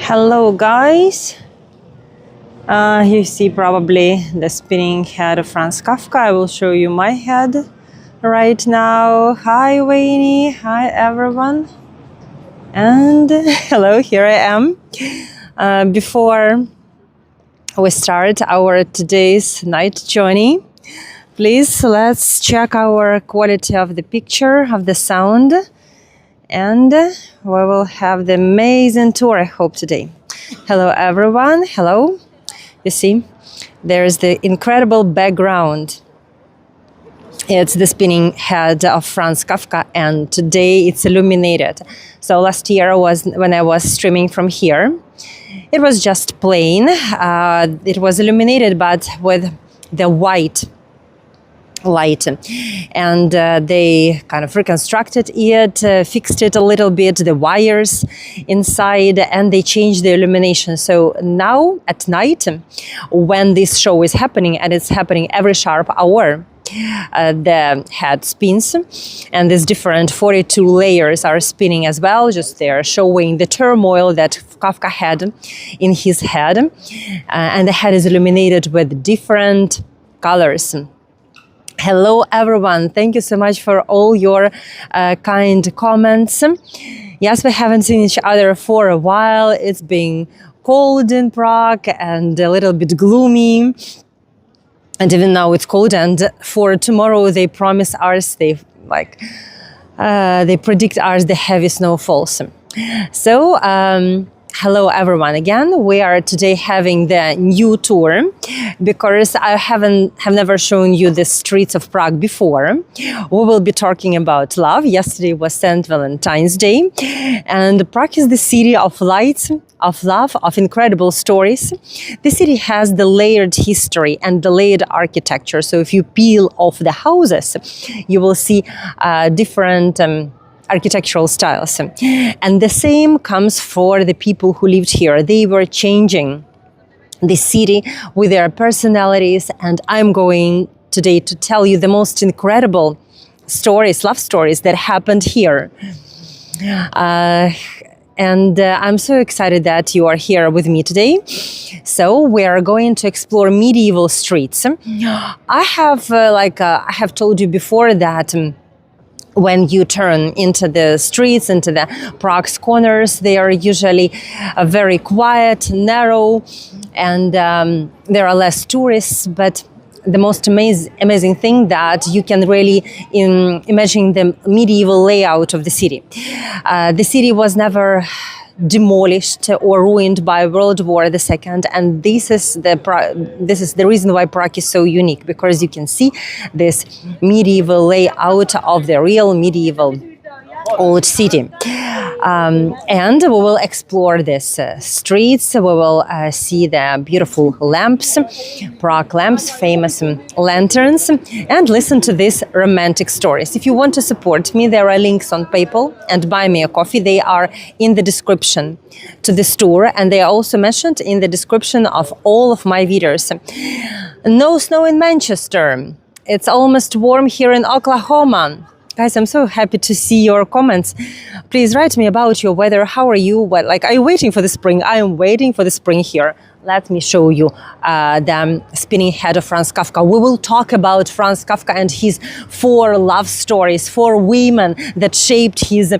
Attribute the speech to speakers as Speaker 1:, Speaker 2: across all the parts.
Speaker 1: Hello guys, you see probably the spinning head of Franz Kafka. I will show you my head right now. Hi Wayne, hi everyone, and hello, here I am. Before we start our today's night journey, please let's check our quality of the picture, of the sound, and we will have the amazing tour, I hope, today. Hello everyone, hello. You see, there's the incredible background. It's the spinning head of Franz Kafka, and today it's illuminated. So last year was when I was streaming from here. It was just plain. It was illuminated, but with the white light, and they kind of reconstructed it, fixed it a little bit, the wires inside, and they changed the illumination. So now at night, when this show is happening, and it's happening every sharp hour, the head spins, and these different 42 layers are spinning as well. Just they're showing the turmoil that Kafka had in his head, and the head is illuminated with different colors. Hello everyone, thank you so much for all your kind comments. Yes, we haven't seen each other for a while. It's been cold in Prague and a little bit gloomy. And even now it's cold, and for tomorrow they promise us, they predict us the heavy snowfalls. So, hello everyone again. We are today having the new tour because I have never shown you the streets of Prague before. We will be talking about love. Yesterday was St. Valentine's Day, and Prague is the city of lights, of love, of incredible stories. The city has the layered history and the layered architecture. So if you peel off the houses, you will see different architectural styles. And the same comes for the people who lived here. They were changing the city with their personalities, and I'm going today to tell you the most incredible stories, love stories that happened here. And I'm so excited that you are here with me today. So we are going to explore medieval streets. I have told you before that when you turn into the streets, into the Prague's corners, they are usually very quiet, narrow, and there are less tourists. But the most amazing thing that you can really imagine the medieval layout of the city. The city was never demolished or ruined by World War II, and this is the reason why Prague is so unique, because you can see this medieval layout of the real medieval old city. And we will explore these streets. We will see the beautiful lamps, Prague lamps, famous lanterns, and listen to these romantic stories. If you want to support me, there are links on PayPal and Buy Me a Coffee. They are in the description to this tour, and they are also mentioned in the description of all of my videos. No snow in Manchester. It's almost warm here in Oklahoma. Guys, I'm so happy to see your comments. Please write me about your weather. How are you? Are you waiting for the spring? I am waiting for the spring here. Let me show you the spinning head of Franz Kafka. We will talk about Franz Kafka and his 4 love stories, 4 women that shaped his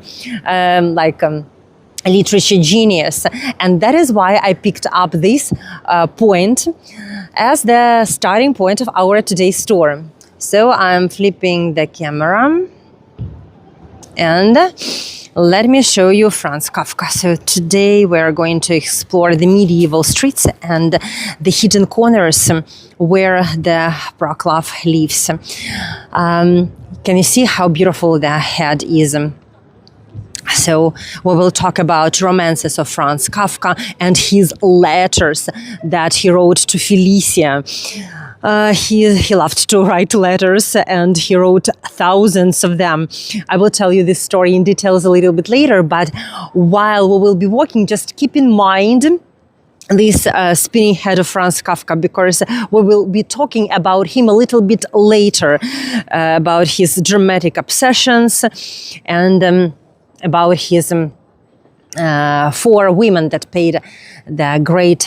Speaker 1: literature genius. And that is why I picked up this point as the starting point of our today's tour. So I'm flipping the camera, and let me show you Franz Kafka. So today we are going to explore the medieval streets and the hidden corners where the Prague love lives. Can you see how beautiful the head is? So we will talk about romances of Franz Kafka and his letters that he wrote to Felicia. He loved to write letters, and he wrote thousands of them. I will tell you this story in details a little bit later, but while we will be walking, just keep in mind this spinning head of Franz Kafka, because we will be talking about him a little bit later, about his dramatic obsessions and about his 4 women that played the great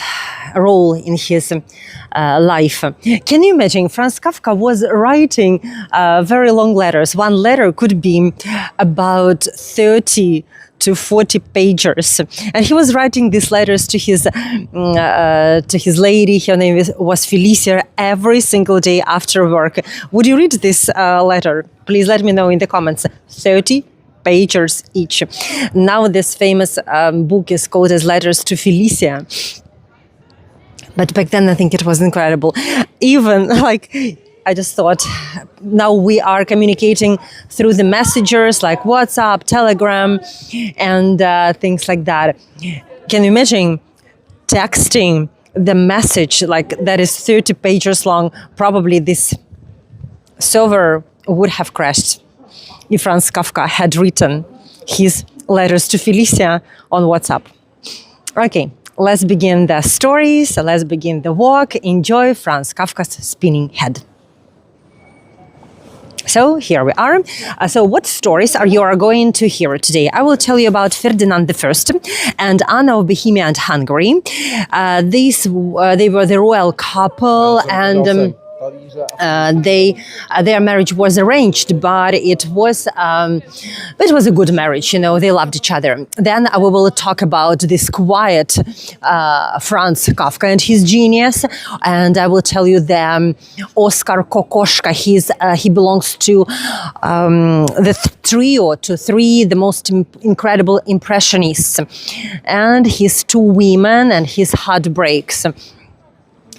Speaker 1: role in his life. Can you imagine? Franz Kafka was writing very long letters. One letter could be about 30 to 40 pages, and he was writing these letters to his lady. Her name was Felicia, every single day after work. Would you read this letter? Please let me know in the comments. 30 pages each. Now this famous book is called as Letters to Felicia. But back then, I think it was incredible. Even I just thought, now we are communicating through the messengers like WhatsApp, Telegram, and things like that. Can you imagine texting the message that is 30 pages long? Probably this server would have crashed if Franz Kafka had written his letters to Felicia on WhatsApp. Okay, let's begin the stories. Let's begin the walk. Enjoy Franz Kafka's spinning head. So here we are. So what stories are you going to hear today? I will tell you about Ferdinand I and Anna of Bohemia and Hungary. They were the royal couple, and their marriage was arranged, but it was a good marriage. They loved each other. Then we will talk about this quiet Franz Kafka and his genius, and I will tell you the Oscar Kokoschka. He belongs to the trio, to 3 the most incredible impressionists, and his 2 women and his heartbreaks.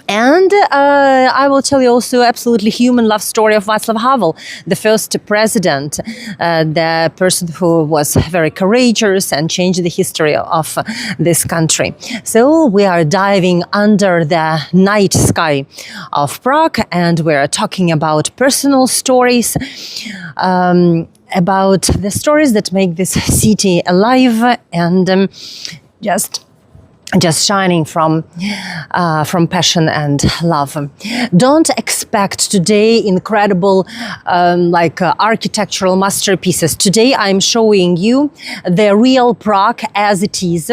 Speaker 1: And I will tell you also absolutely human love story of Václav Havel, the first president, the person who was very courageous and changed the history of this country. So we are diving under the night sky of Prague, and we're talking about personal stories, about the stories that make this city alive and just shining from passion and love. Don't expect today incredible architectural masterpieces. Today I'm showing you the real Prague as it is,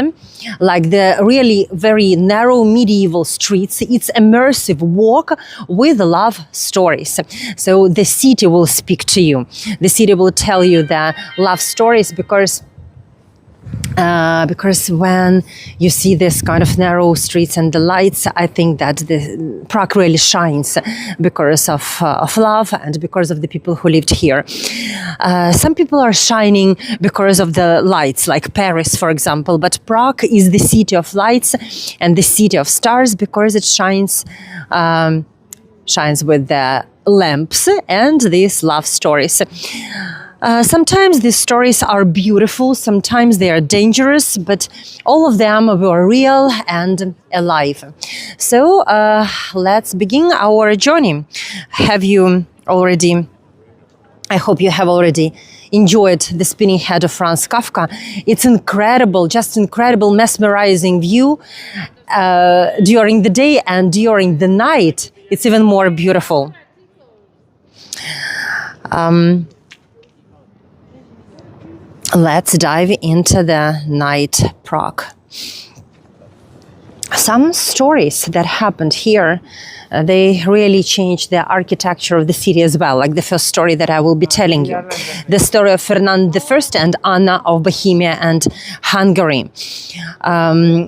Speaker 1: like the really very narrow medieval streets. It's immersive walk with love stories. So the city will speak to you. The city will tell you the love stories, because when you see this kind of narrow streets and the lights, I think that the Prague really shines because of love and because of the people who lived here. Some people are shining because of the lights, like Paris, for example, but Prague is the city of lights and the city of stars because it shines with the lamps and these love stories. Sometimes these stories are beautiful, sometimes they are dangerous, but all of them were real and alive. So let's begin our journey. I hope you have already enjoyed the spinning head of Franz Kafka. It's incredible, just incredible, mesmerizing view during the day, and during the night, it's even more beautiful. Let's dive into the night Prague. Some stories that happened here, they really changed the architecture of the city as well, like the first story that I will be telling you. The story of Ferdinand I and Anna of Bohemia and Hungary.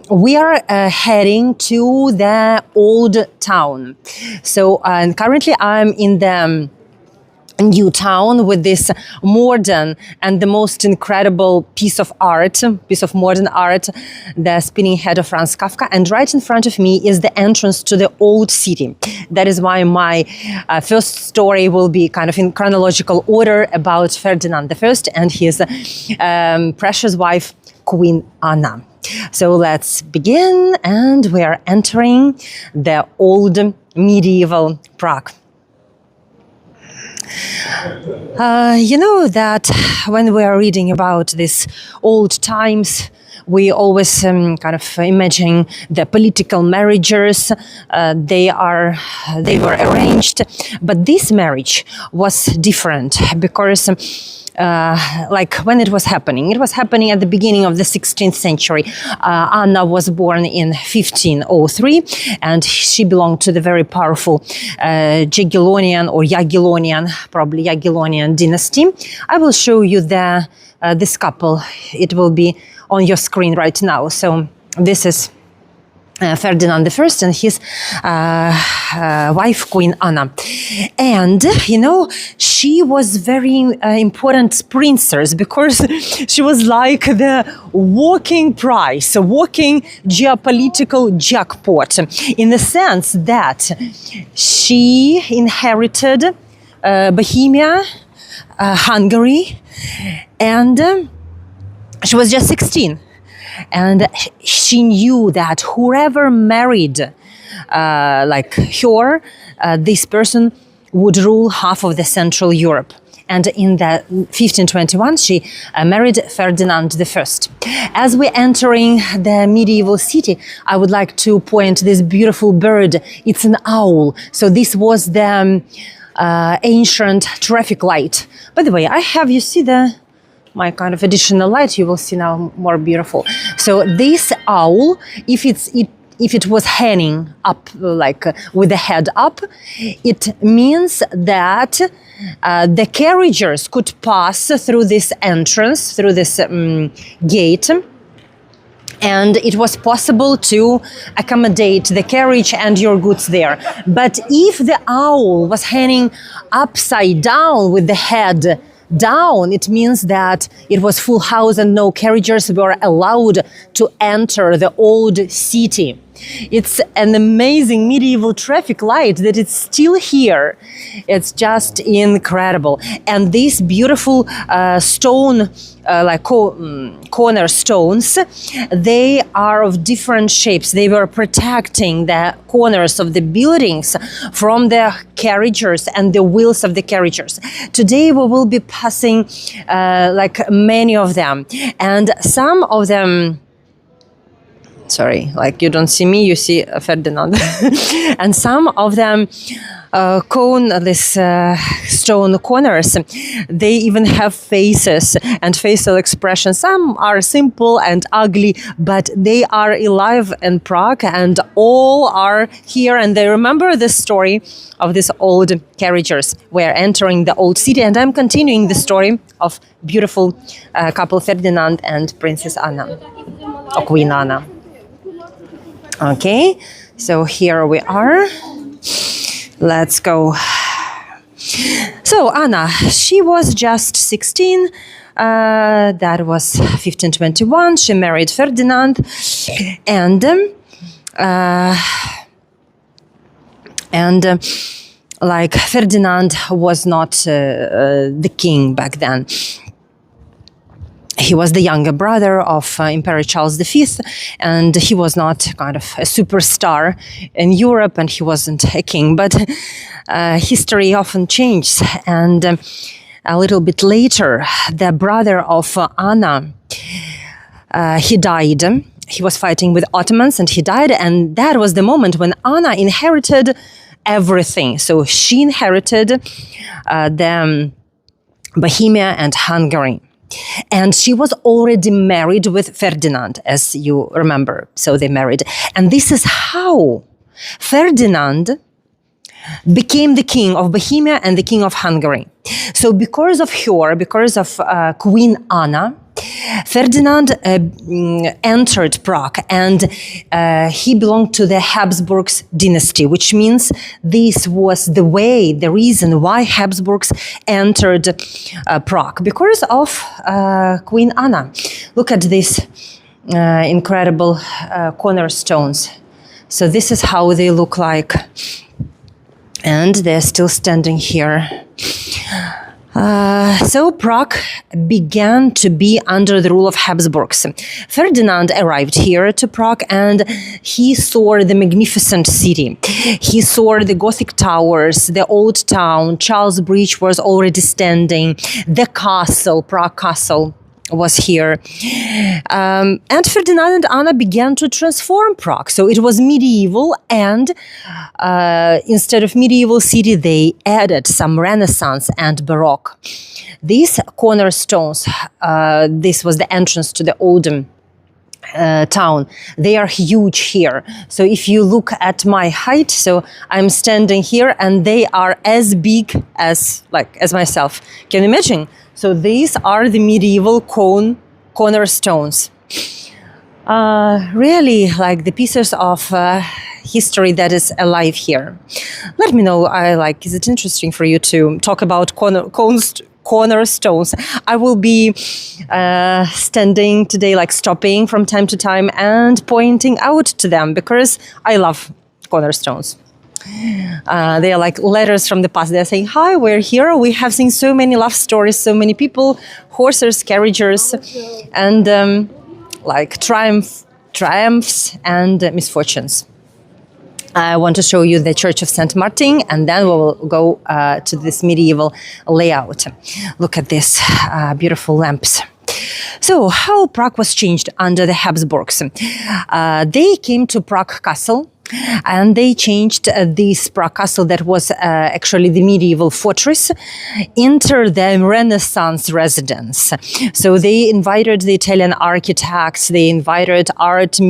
Speaker 1: We are heading to the old town. So currently I'm in the new town with this modern and the most incredible piece of modern art, the spinning head of Franz Kafka. And right in front of me is the entrance to the old city. That is why my first story will be kind of in chronological order about Ferdinand I and his precious wife, Queen Anna. So let's begin, and we are entering the old medieval Prague. You know that when we are reading about these old times, we always kind of imagine the political marriages. They were arranged, but this marriage was different because. Like when it was happening at the beginning of the 16th century. Anna was born in 1503, and she belonged to the very powerful Jagiellonian or Jagiellonian, probably Jagiellonian dynasty. I will show you this couple. It will be on your screen right now. So this is Ferdinand I and his wife, Queen Anna. And, you know, she was very important princess because she was like the walking prize, a walking geopolitical jackpot, in the sense that she inherited Bohemia, Hungary, and she was just 16. And she knew that whoever married like her, this person would rule half of the Central Europe. And in the 1521, she married Ferdinand I. As we're entering the medieval city, I would like to point this beautiful bird. It's an owl. So this was the ancient traffic light. By the way, I have, you see my kind of additional light, you will see now more beautiful. So this owl, if it was hanging up like with the head up, it means that the carriages could pass through this entrance, through this gate, and it was possible to accommodate the carriage and your goods there. But if the owl was hanging upside down with the head down, it means that it was full house and no carriages were allowed to enter the old city. It's an amazing medieval traffic light that it's still here. It's just incredible. And these beautiful stone, cornerstones, they are of different shapes. They were protecting the corners of the buildings from the carriages and the wheels of the carriages. Today we will be passing like many of them, and some of them, sorry, like you don't see me, you see Ferdinand. And some of them stone corners, they even have faces and facial expressions. Some are simple and ugly, but they are alive in Prague, and all are here, and they remember the story of these old carriages. We're entering the old city, and I'm continuing the story of beautiful couple Ferdinand and Princess Anna, or Queen Anna. Okay, so here we are. Let's go. So Anna, she was just 16. That was 1521. She married Ferdinand, and like Ferdinand was not the king back then. He was the younger brother of Emperor Charles V, and he was not kind of a superstar in Europe, and he wasn't a king. But history often changes, and a little bit later, the brother of Anna, he died. He was fighting with Ottomans, and he died, and that was the moment when Anna inherited everything. So she inherited the Bohemia and Hungary. And she was already married with Ferdinand, as you remember. So they married. And this is how Ferdinand became the king of Bohemia and the king of Hungary. So because of her, because of Queen Anna, Ferdinand entered Prague, and he belonged to the Habsburgs dynasty, which means this was the way, the reason why Habsburgs entered Prague, because of Queen Anna. Look at these incredible cornerstones. So this is how they look like, and they're still standing here. So Prague began to be under the rule of Habsburgs. Ferdinand arrived here to Prague and he saw the magnificent city. He saw the Gothic towers, the old town, Charles Bridge was already standing, the castle, Prague Castle was here. And Ferdinand and Anna began to transform Prague. So it was medieval, and instead of medieval city, they added some Renaissance and Baroque. These cornerstones, this was the entrance to the old town. They are huge here. So if you look at my height, so I'm standing here and they are as big as myself. Can you imagine? So these are the medieval cornerstones. Really like the pieces of history that is alive here. Let me know, is it interesting for you to talk about cornerstones? I will be standing today, stopping from time to time and pointing out to them because I love cornerstones. They are like letters from the past. They're saying, hi, we're here. We have seen so many love stories, so many people, horses, carriages, and triumphs and misfortunes. I want to show you the Church of St. Martin, and then we will go to this medieval layout. Look at this beautiful lamps. So how Prague was changed under the Habsburgs? They came to Prague Castle, and they changed this Prague Castle that was actually the medieval fortress into the Renaissance residence. So they invited the Italian architects, they invited artists,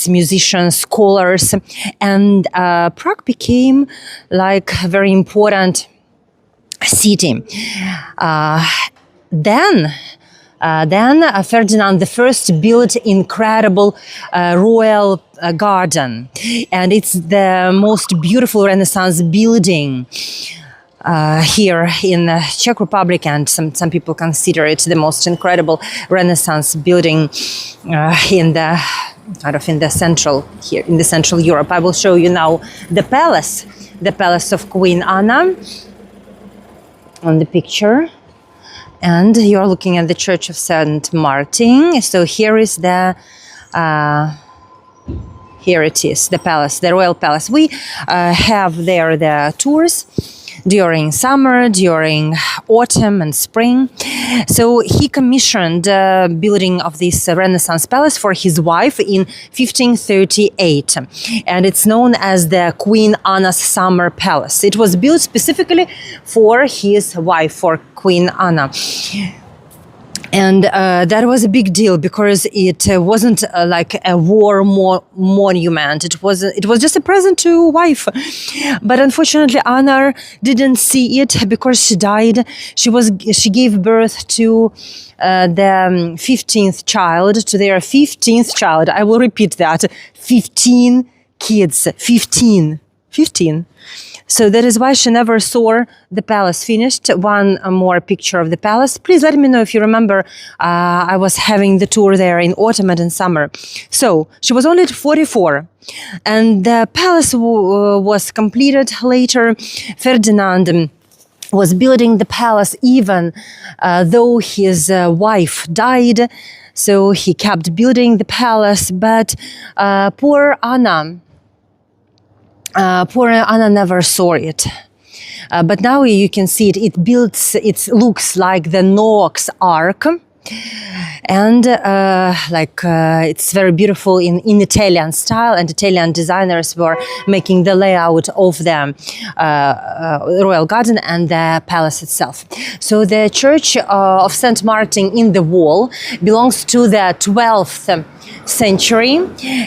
Speaker 1: musicians, scholars, and Prague became a very important city. Then Ferdinand I built incredible royal garden, and it's the most beautiful Renaissance building here in the Czech Republic, and some people consider it the most incredible Renaissance building in the central Europe. I will show you now the palace of Queen Anna on the picture. And you're looking at the Church of St. Martin. So here is here it is, the palace, the royal palace. We have there the tours during summer, during autumn and spring. So he commissioned the building of this Renaissance palace for his wife in 1538. And it's known as the Queen Anna's Summer Palace. It was built specifically for his wife, for Queen Anna. And that was a big deal because it wasn't like a war monument. It was just a present to wife. But unfortunately, Anna didn't see it because she died. She gave birth to the 15th child, to their 15th child. I will repeat that: 15 kids, 15. So that is why she never saw the palace finished. One more picture of the palace. Please let me know if you remember. I was having the tour there in autumn and in summer. So she was only 44. And the palace was completed later. Ferdinand was building the palace even though his wife died. So he kept building the palace. But poor Anna never saw it. But now you can see it. It looks like the Noah's Ark. And it's very beautiful in Italian style, and Italian designers were making the layout of the royal garden and the palace itself. So the Church of St. Martin in the wall belongs to the 12th century,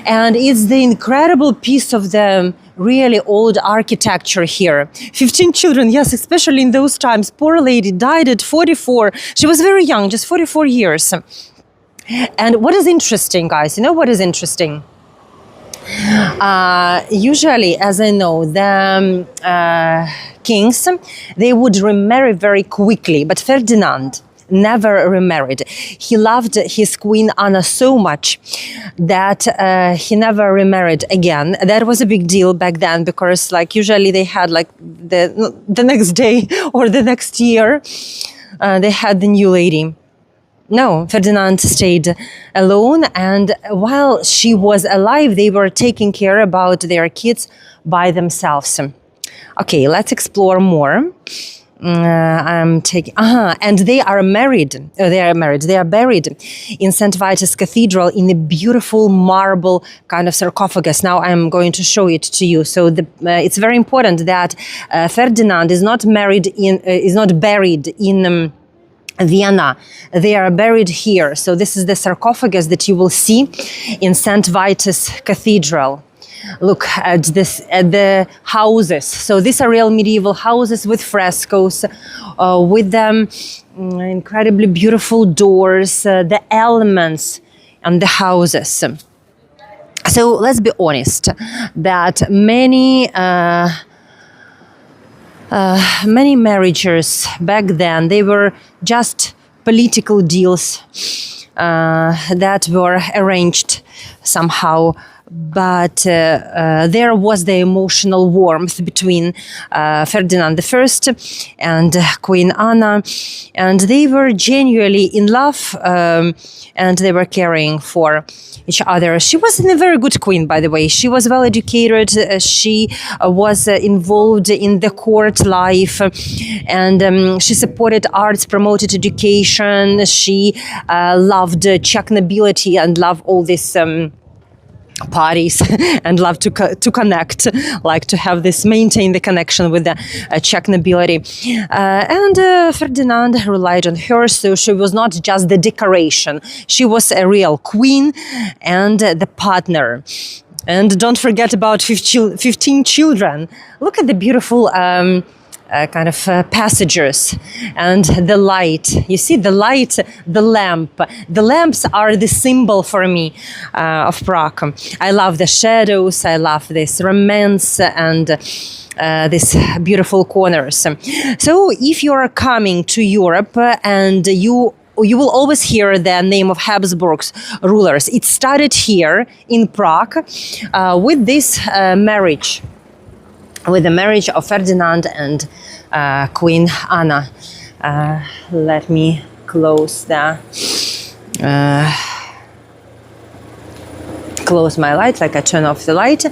Speaker 1: and it's the incredible piece of the really old architecture here. 15 children, yes, especially in those times. Poor lady died at 44. She was very young, just 44 years. And what is interesting, guys, you know what is interesting? Usually, as I know, the kings, they would remarry very quickly. But Ferdinand, never remarried. He loved his Queen Anna so much that he never remarried again. That was a big deal back then, because like usually they had like the next day or the next year they had the new lady. No, Ferdinand stayed alone, and while she was alive, they were taking care about their kids by themselves. Okay, let's explore more. I'm taking, and they are married. They are buried in St. Vitus Cathedral in a beautiful marble kind of sarcophagus. Now I'm going to show it to you. So it's very important that Ferdinand is not buried in Vienna. They are buried here. So this is the sarcophagus that you will see in St. Vitus Cathedral. Look at the houses. So these are real medieval houses with frescoes, with them incredibly beautiful doors, the elements and the houses. So let's be honest that many marriages back then, they were just political deals that were arranged somehow. But there was the emotional warmth between Ferdinand I and Queen Anna, and they were genuinely in love, and they were caring for each other. She was a very good queen, by the way. She was well educated. She was involved in the court life, and she supported arts, promoted education. She loved Czech nobility and loved all this parties and love to connect, like to have this, maintain the connection with the Czech nobility. And Ferdinand relied on her, so she was not just the decoration. She was a real queen and the partner. And don't forget about 15 children. Look at the beautiful passages and the light. You see the light, the lamp. The lamps are the symbol for me of Prague. I love the shadows. I love this romance and these beautiful corners. So if you are coming to Europe and you will always hear the name of Habsburg's rulers. It started here in Prague with this marriage. With the marriage of Ferdinand and Queen Anna. Let me close my light, like I turn off the light.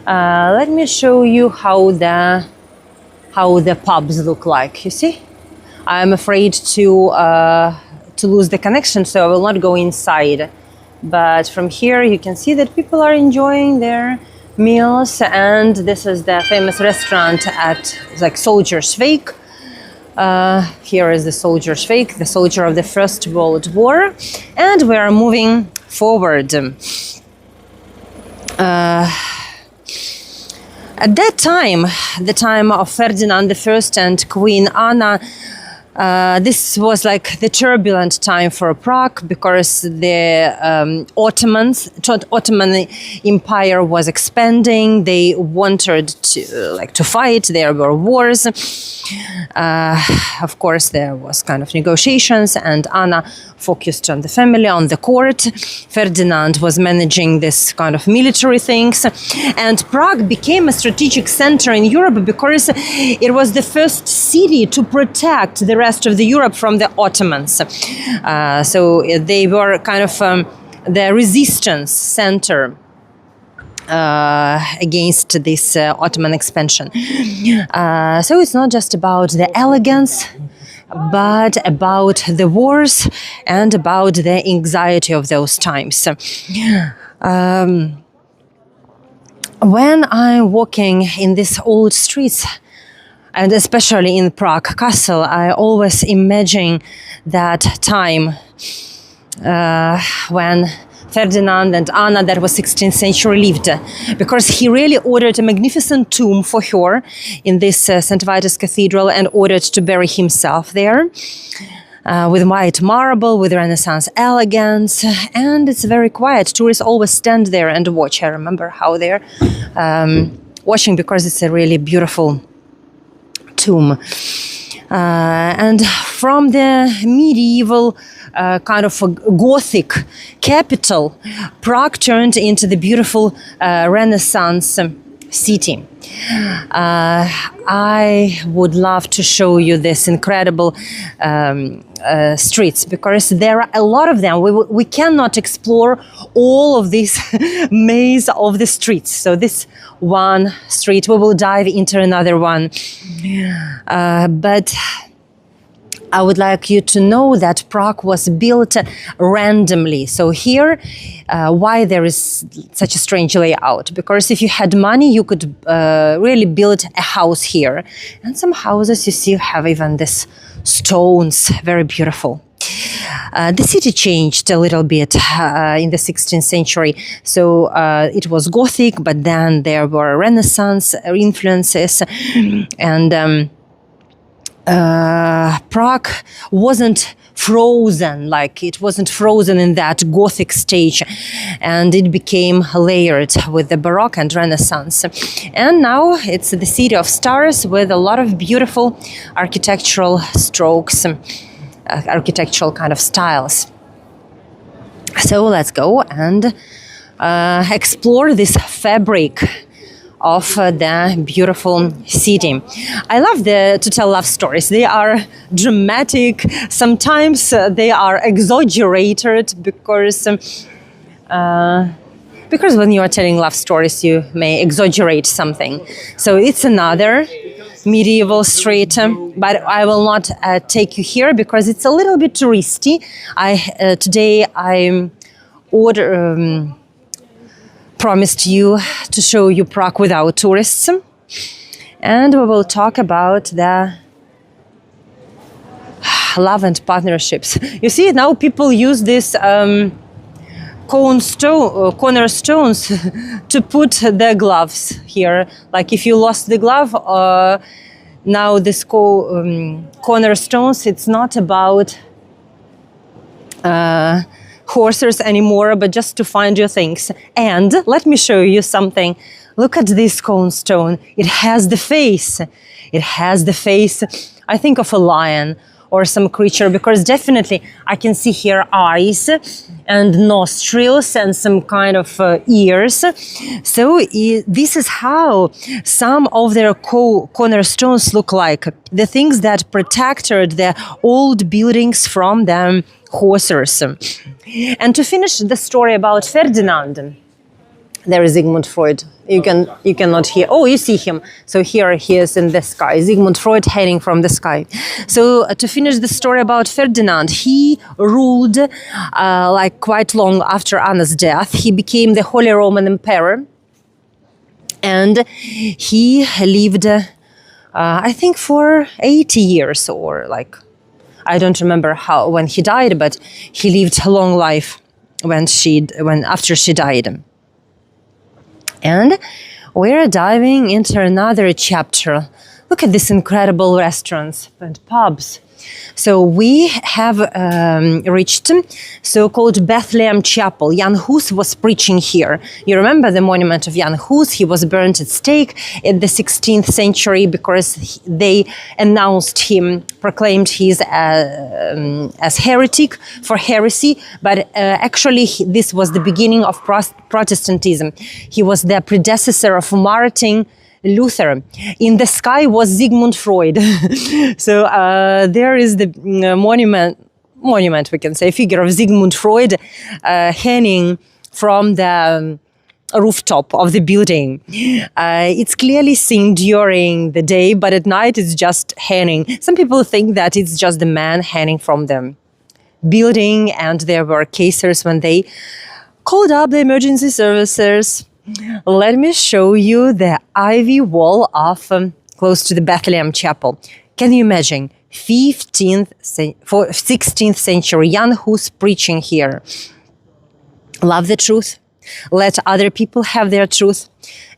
Speaker 1: Let me show you how the pubs look like. You see, I'm afraid to lose the connection, so I will not go inside. But from here, you can see that people are enjoying their meals, and this is the famous restaurant at like Soldier's Wake. Here is the Soldier's Wake, the soldier of the First World War, and we are moving forward. At that time, the time of Ferdinand I and Queen Anna, this was like the turbulent time for Prague, because the Ottoman Empire was expanding. They wanted to fight. There were wars. Of course, there was kind of negotiations, and Anna focused on the family, on the court. Ferdinand was managing this kind of military things, and Prague became a strategic center in Europe because it was the first city to protect the rest of the Europe from the Ottomans. So they were kind of the resistance center against this Ottoman expansion. So it's not just about the elegance, but about the wars and about the anxiety of those times. When I'm walking in these old streets, and especially in Prague Castle, I always imagine that time when Ferdinand and Anna, that was 16th century, lived, because he really ordered a magnificent tomb for her in this St. Vitus Cathedral and ordered to bury himself there with white marble, with Renaissance elegance, and it's very quiet. Tourists always stand there and watch. I remember how they're watching, because it's a really beautiful tomb. And from the medieval kind of a Gothic capital, Prague turned into the beautiful Renaissance city. I would love to show you this incredible streets, because there are a lot of them. We cannot explore all of this maze of the streets. So this one street, we will dive into another one. But I would like you to know that Prague was built randomly. So here, why there is such a strange layout? Because if you had money, you could really build a house here. And some houses you see have even this stones, very beautiful. The city changed a little bit in the 16th century. So it was Gothic, but then there were Renaissance influences, and Prague wasn't frozen, like it wasn't frozen in that Gothic stage, and it became layered with the Baroque and Renaissance. And now it's the city of stars with a lot of beautiful architectural strokes, architectural kind of styles. So let's go and explore this fabric of the beautiful city. I love to tell love stories. They are dramatic. Sometimes they are exaggerated because when you are telling love stories, you may exaggerate something. So it's another medieval street, but I will not take you here because it's a little bit touristy. Today I promised you to show you Prague without tourists, and we will talk about the love and partnerships. You see, now people use these cornerstones to put the gloves here. Like if you lost the glove, now this cornerstones, it's not about horses anymore, but just to find your things. And let me show you something. Look at this cornerstone. It has the face. It has the face, I think, of a lion or some creature, because definitely I can see here eyes and nostrils and some kind of ears. So this is how some of their cornerstones look like. The things that protected the old buildings from the horses. And to finish the story about Ferdinand, there is Sigmund Freud. You cannot hear. Oh, you see him. So here he is in the sky. Sigmund Freud hanging from the sky. So to finish the story about Ferdinand, he ruled like quite long after Anna's death. He became the Holy Roman Emperor, and he lived, I think, for 80 years, or like, I don't remember when he died, but he lived a long life after she died. And we're diving into another chapter. Look at these incredible restaurants and pubs. So we have reached so-called Bethlehem Chapel. Jan Hus was preaching here. You remember the monument of Jan Hus? He was burnt at stake in the 16th century because they proclaimed him as heretic for heresy. But actually, this was the beginning of Protestantism. He was the predecessor of Martin Luther. In the sky was Sigmund Freud. So there is the monument, we can say, figure of Sigmund Freud hanging from the rooftop of the building. It's clearly seen during the day, but at night it's just hanging. Some people think that it's just the man hanging from the building, and there were cases when they called up the emergency services. Let me show you the ivy wall of close to the Bethlehem Chapel. Can you imagine? 16th century, Jan Hus preaching here. Love the truth. Let other people have their truth,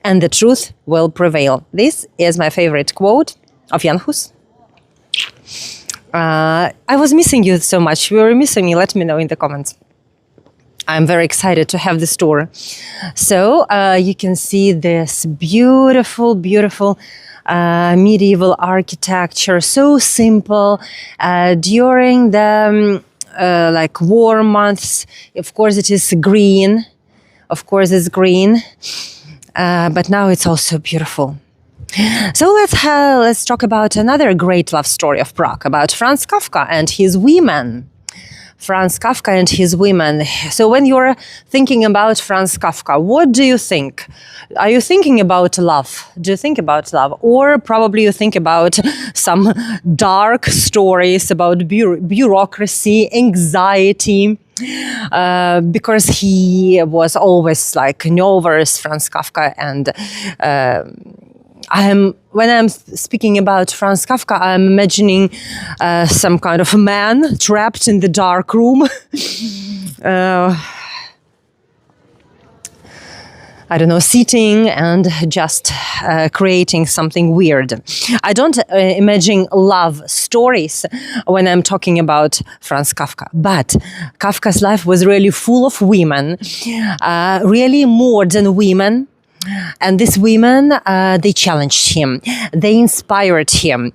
Speaker 1: and the truth will prevail. This is my favorite quote of Jan Hus. I was missing you so much. You were missing me. Let me know in the comments. I'm very excited to have this tour. So you can see this beautiful, beautiful medieval architecture, so simple. During the like warm months, of course it is green. Of course it's green, but now it's also beautiful. So let's talk about another great love story of Prague, about Franz Kafka and his women. Franz Kafka and his women. So when you're thinking about Franz Kafka, what do you think? Are you thinking about love? Do you think about love? Or probably you think about some dark stories about bureaucracy, anxiety, because he was always like nervous, Franz Kafka, and when I'm speaking about Franz Kafka, I'm imagining some kind of a man trapped in the dark room. I don't know, sitting and just creating something weird. I don't imagine love stories when I'm talking about Franz Kafka, but Kafka's life was really full of women, really more than women. And these women, they challenged him, they inspired him,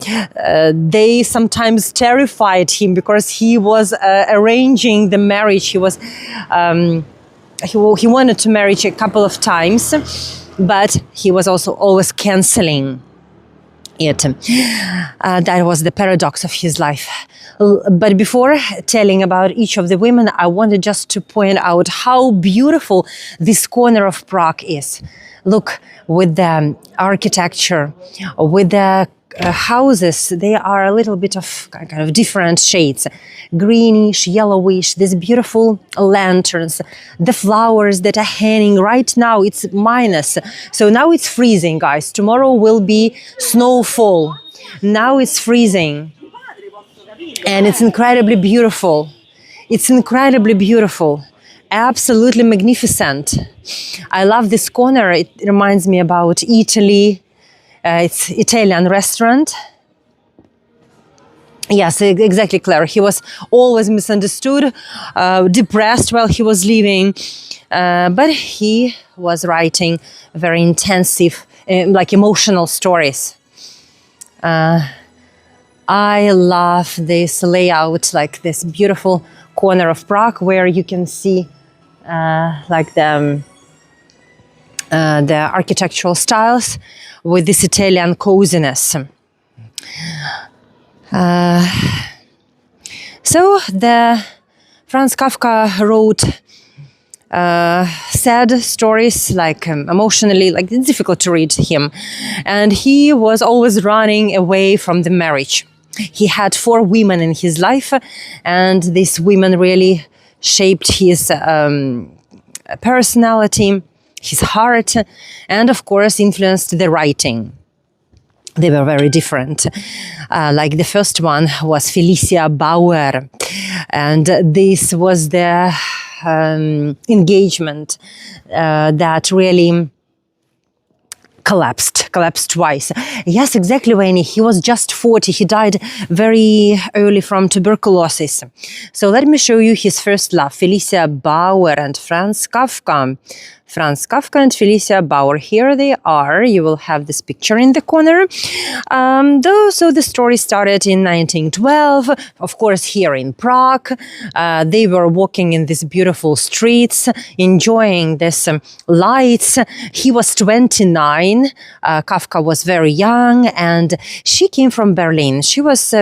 Speaker 1: they sometimes terrified him because he was arranging the marriage. He was he wanted to marry a couple of times, but he was also always canceling it. That was the paradox of his life. But before telling about each of the women, I wanted just to point out how beautiful this corner of Prague is. Look, with the architecture, with the houses, they are a little bit of kind of different shades. Greenish, yellowish, these beautiful lanterns, the flowers that are hanging. Right now it's minus. So now it's freezing, guys. Tomorrow will be snowfall. Now it's freezing. And it's incredibly beautiful. It's incredibly beautiful. Absolutely magnificent. I love this corner. It reminds me about Italy. It's Italian restaurant. Yes, exactly, Claire. He was always misunderstood, depressed while he was living, but he was writing very intensive, like emotional stories. I love this layout, like this beautiful corner of Prague where you can see like the architectural styles with this Italian coziness. So Franz Kafka wrote sad stories, like emotionally, like it's difficult to read him, and he was always running away from the marriage. He had 4 women in his life, and these women really shaped his personality, his heart, and of course influenced the writing. They were very different. Like the first one was Felicia Bauer, and this was the engagement that really collapsed twice. Yes, exactly, Wayne. He was just 40. He died very early from tuberculosis. So let me show you his first love, Felicia Bauer and Franz Kafka. Franz Kafka and Felicia Bauer. Here they are. You will have this picture in the corner. So the story started in 1912, of course, here in Prague. They were walking in these beautiful streets, enjoying these lights. He was 29. Kafka was very young, and she came from Berlin. She was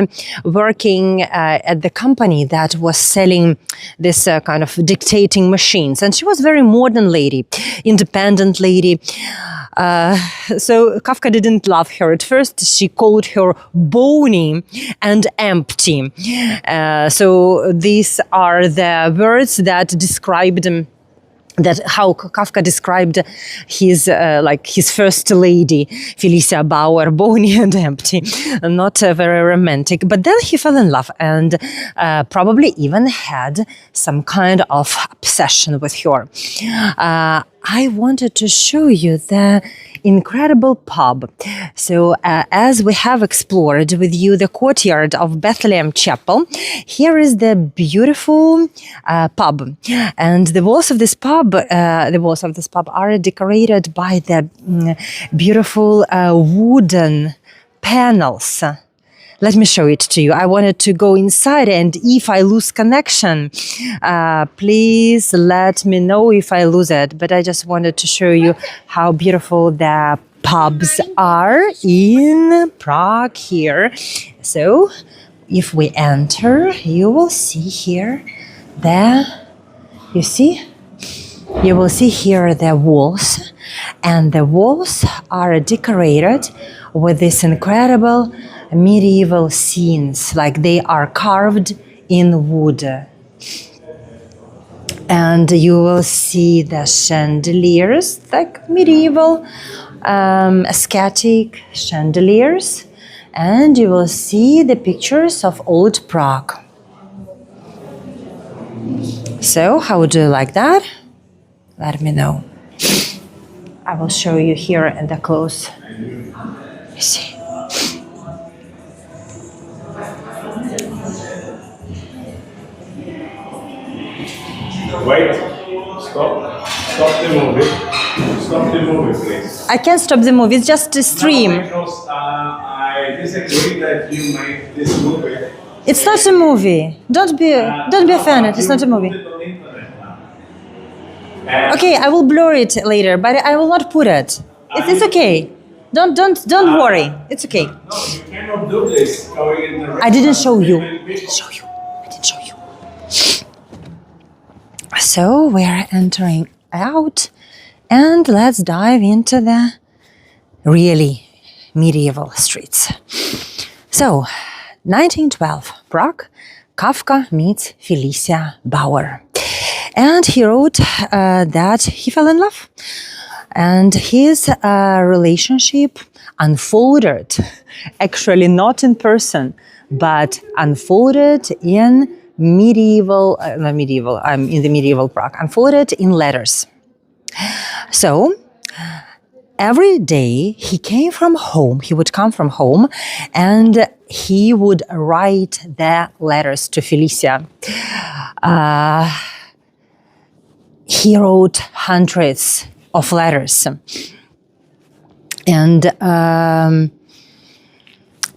Speaker 1: working at the company that was selling this kind of dictating machines, and she was very modern lady, independent lady. So Kafka didn't love her at first. She called her bony and empty. So these are the words that described that how Kafka described his his first lady, Felicia Bauer, bony and empty, not very romantic. But then he fell in love and probably even had some kind of obsession with her. I wanted to show you the incredible pub. So as we have explored with you the courtyard of Bethlehem Chapel, here is the beautiful pub, and the walls of this pub are decorated by the beautiful wooden panels. Let me show it to you. I wanted to go inside, and if I lose connection, please let me know if I lose it. But I just wanted to show you how beautiful the pubs are in Prague here. So if we enter, you will see here you will see here the walls, and the walls are decorated with this incredible medieval scenes, like they are carved in wood. And you will see the chandeliers, like medieval aesthetic chandeliers, and you will see the pictures of old Prague. So, how do you like that? Let me know. I will show you here in the close. You see.
Speaker 2: Wait, stop the movie. Stop the movie, please.
Speaker 1: I can't stop the movie, it's just a stream.
Speaker 2: No, because I disagree that you made this movie.
Speaker 1: It's not a movie. Don't be offended, it's not a movie.
Speaker 2: Put it on the internet now.
Speaker 1: Okay, I will blur it later, but I will not put it. It's okay. Don't worry. It's okay.
Speaker 2: No, you cannot do this. Going in the
Speaker 1: I didn't show you. I didn't show you. So we're entering out, and let's dive into the really medieval streets. So, 1912, Prague, Kafka meets Felicia Bauer. And he wrote that he fell in love. And his relationship unfolded, actually not in person, but unfolded in in the medieval Prague, unfolded in letters. So, every day he would come from home, and he would write the letters to Felicia. He wrote hundreds of letters. And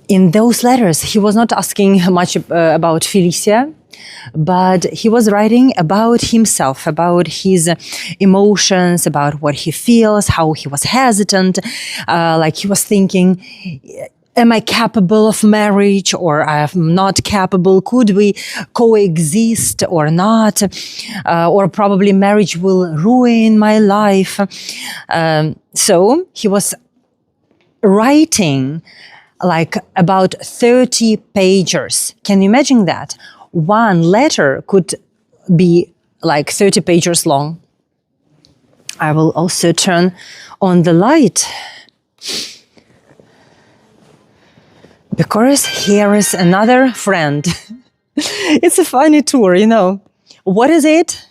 Speaker 1: in those letters, he was not asking much about Felicia, but he was writing about himself, about his emotions, about what he feels, how he was hesitant, like he was thinking, am I capable of marriage, or I'm not capable? Could we coexist or not? Or probably marriage will ruin my life. So he was writing like about 30 pages. Can you imagine that? One letter could be like 30 pages long. I will also turn on the light, because here is another friend. It's a funny tour, you know. What is it?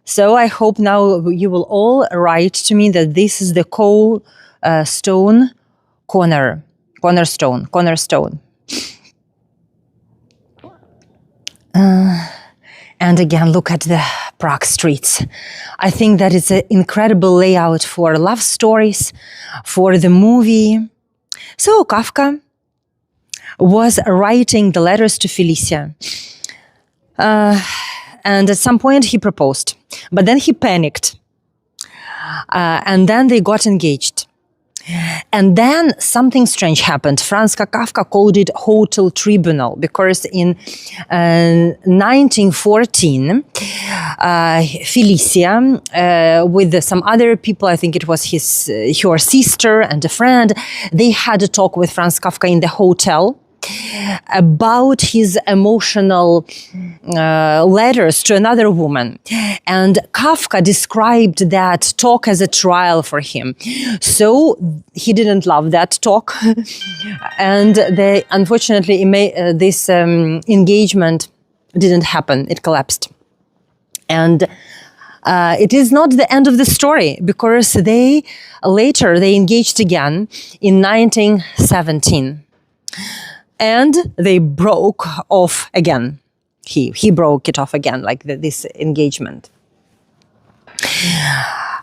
Speaker 1: So I hope now you will all write to me that this is the cornerstone. And again, look at the Prague streets. I think that it's an incredible layout for love stories, for the movie. So Kafka was writing the letters to Felicia. And at some point he proposed, but then he panicked. And then they got engaged. And then something strange happened. Franz Kafka called it hotel tribunal, because in 1914, Felicia, with some other people, I think it was her sister and a friend, they had a talk with Franz Kafka in the hotel about his emotional letters to another woman. And Kafka described that talk as a trial for him. So he didn't love that talk. And unfortunately, this engagement didn't happen. It collapsed. And it is not the end of the story, because they engaged again in 1917. And they broke off again. He broke it off again, like this engagement.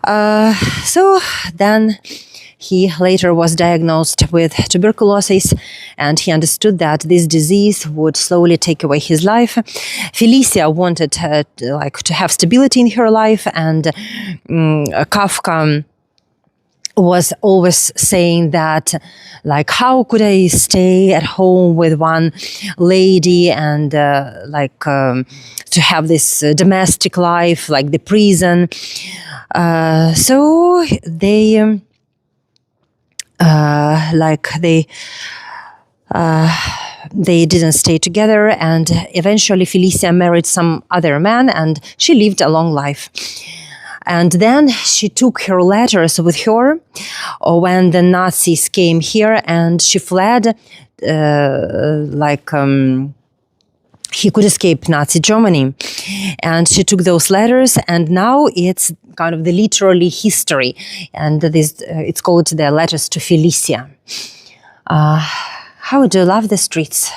Speaker 1: So then he later was diagnosed with tuberculosis, and he understood that this disease would slowly take away his life. Felicia wanted to have stability in her life, and Kafka was always saying that, like, how could I stay at home with one lady and to have this domestic life, like the prison. So they they didn't stay together, and eventually Felicia married some other man, and she lived a long life. And then she took her letters with her when the Nazis came here, and she fled. He could escape Nazi Germany, and she took those letters, and now it's kind of the literally history, and it's called the Letters to Felicia. How do you love the streets?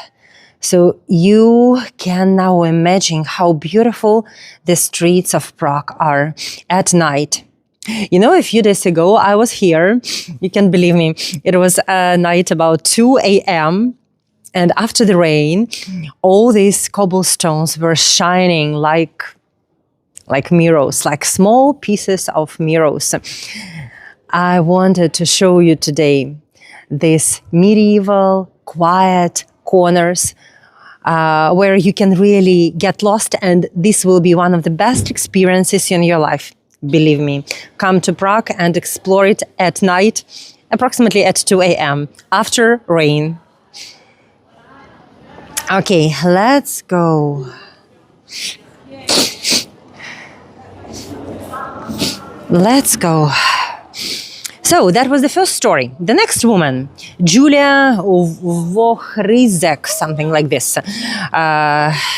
Speaker 1: So you can now imagine how beautiful the streets of Prague are at night. You know, a few days ago I was here. You can believe me. It was a night about 2 a.m. And after the rain, all these cobblestones were shining like mirrors, like small pieces of mirrors. I wanted to show you today these medieval, quiet corners where you can really get lost, and this will be one of the best experiences in your life. Believe me, come to Prague and explore it at night, approximately at 2 a.m. after rain. Okay, let's go. Let's go. So that was the first story. The next woman, Julia Vohrizek, something like this.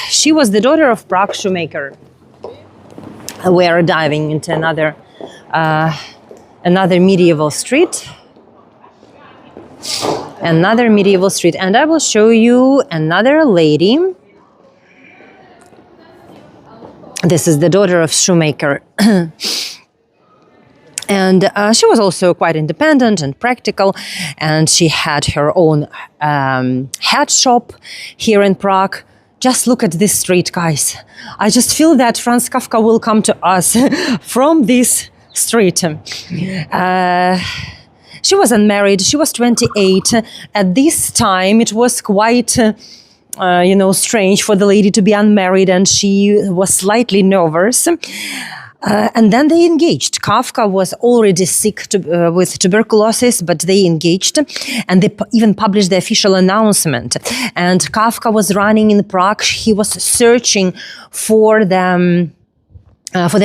Speaker 1: She was the daughter of Prague shoemaker. We are diving into another medieval street. Another medieval street, and I will show you another lady. This is the daughter of shoemaker. And she was also quite independent and practical, and she had her own hat shop here in Prague. Just look at this street, guys. I just feel that Franz Kafka will come to us from this street. She was unmarried. She was 28. At this time, it was quite, strange for the lady to be unmarried, and she was slightly nervous. And then they engaged. Kafka was already sick with tuberculosis, but they engaged, and they even published the official announcement. And Kafka was running in Prague. He was searching for the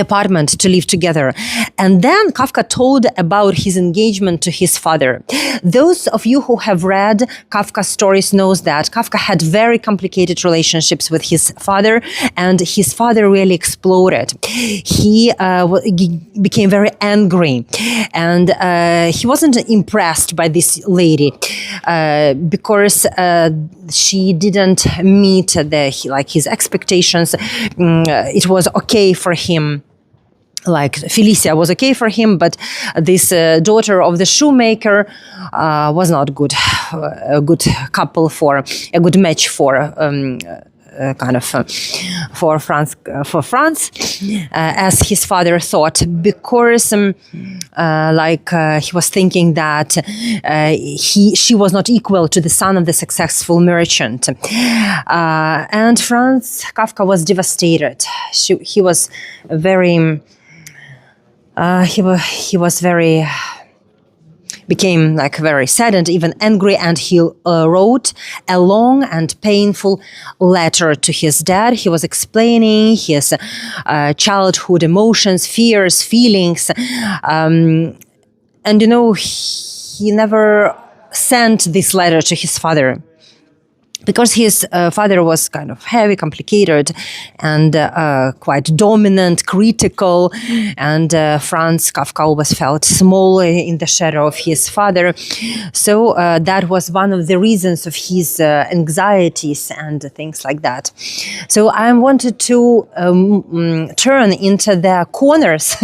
Speaker 1: apartment to live together. And then Kafka told about his engagement to his father. Those of you who have read Kafka's stories knows that Kafka had very complicated relationships with his father, and his father really exploded. He became very angry, and he wasn't impressed by this lady because she didn't meet his expectations. It was okay for him. Like Felicia was okay for him, but this daughter of the shoemaker was not good. A good couple for a good match for for France, as his father thought, because he was thinking that she was not equal to the son of the successful merchant, and Franz Kafka was devastated. He was very. Became very sad and even angry, and he wrote a long and painful letter to his dad. He was explaining his childhood emotions, fears, feelings, and he never sent this letter to his father. because his father was kind of heavy, complicated, and quite dominant, critical, and Franz Kafka always felt small in the shadow of his father. So that was one of the reasons of his anxieties and things like that. So I wanted to turn into the corners,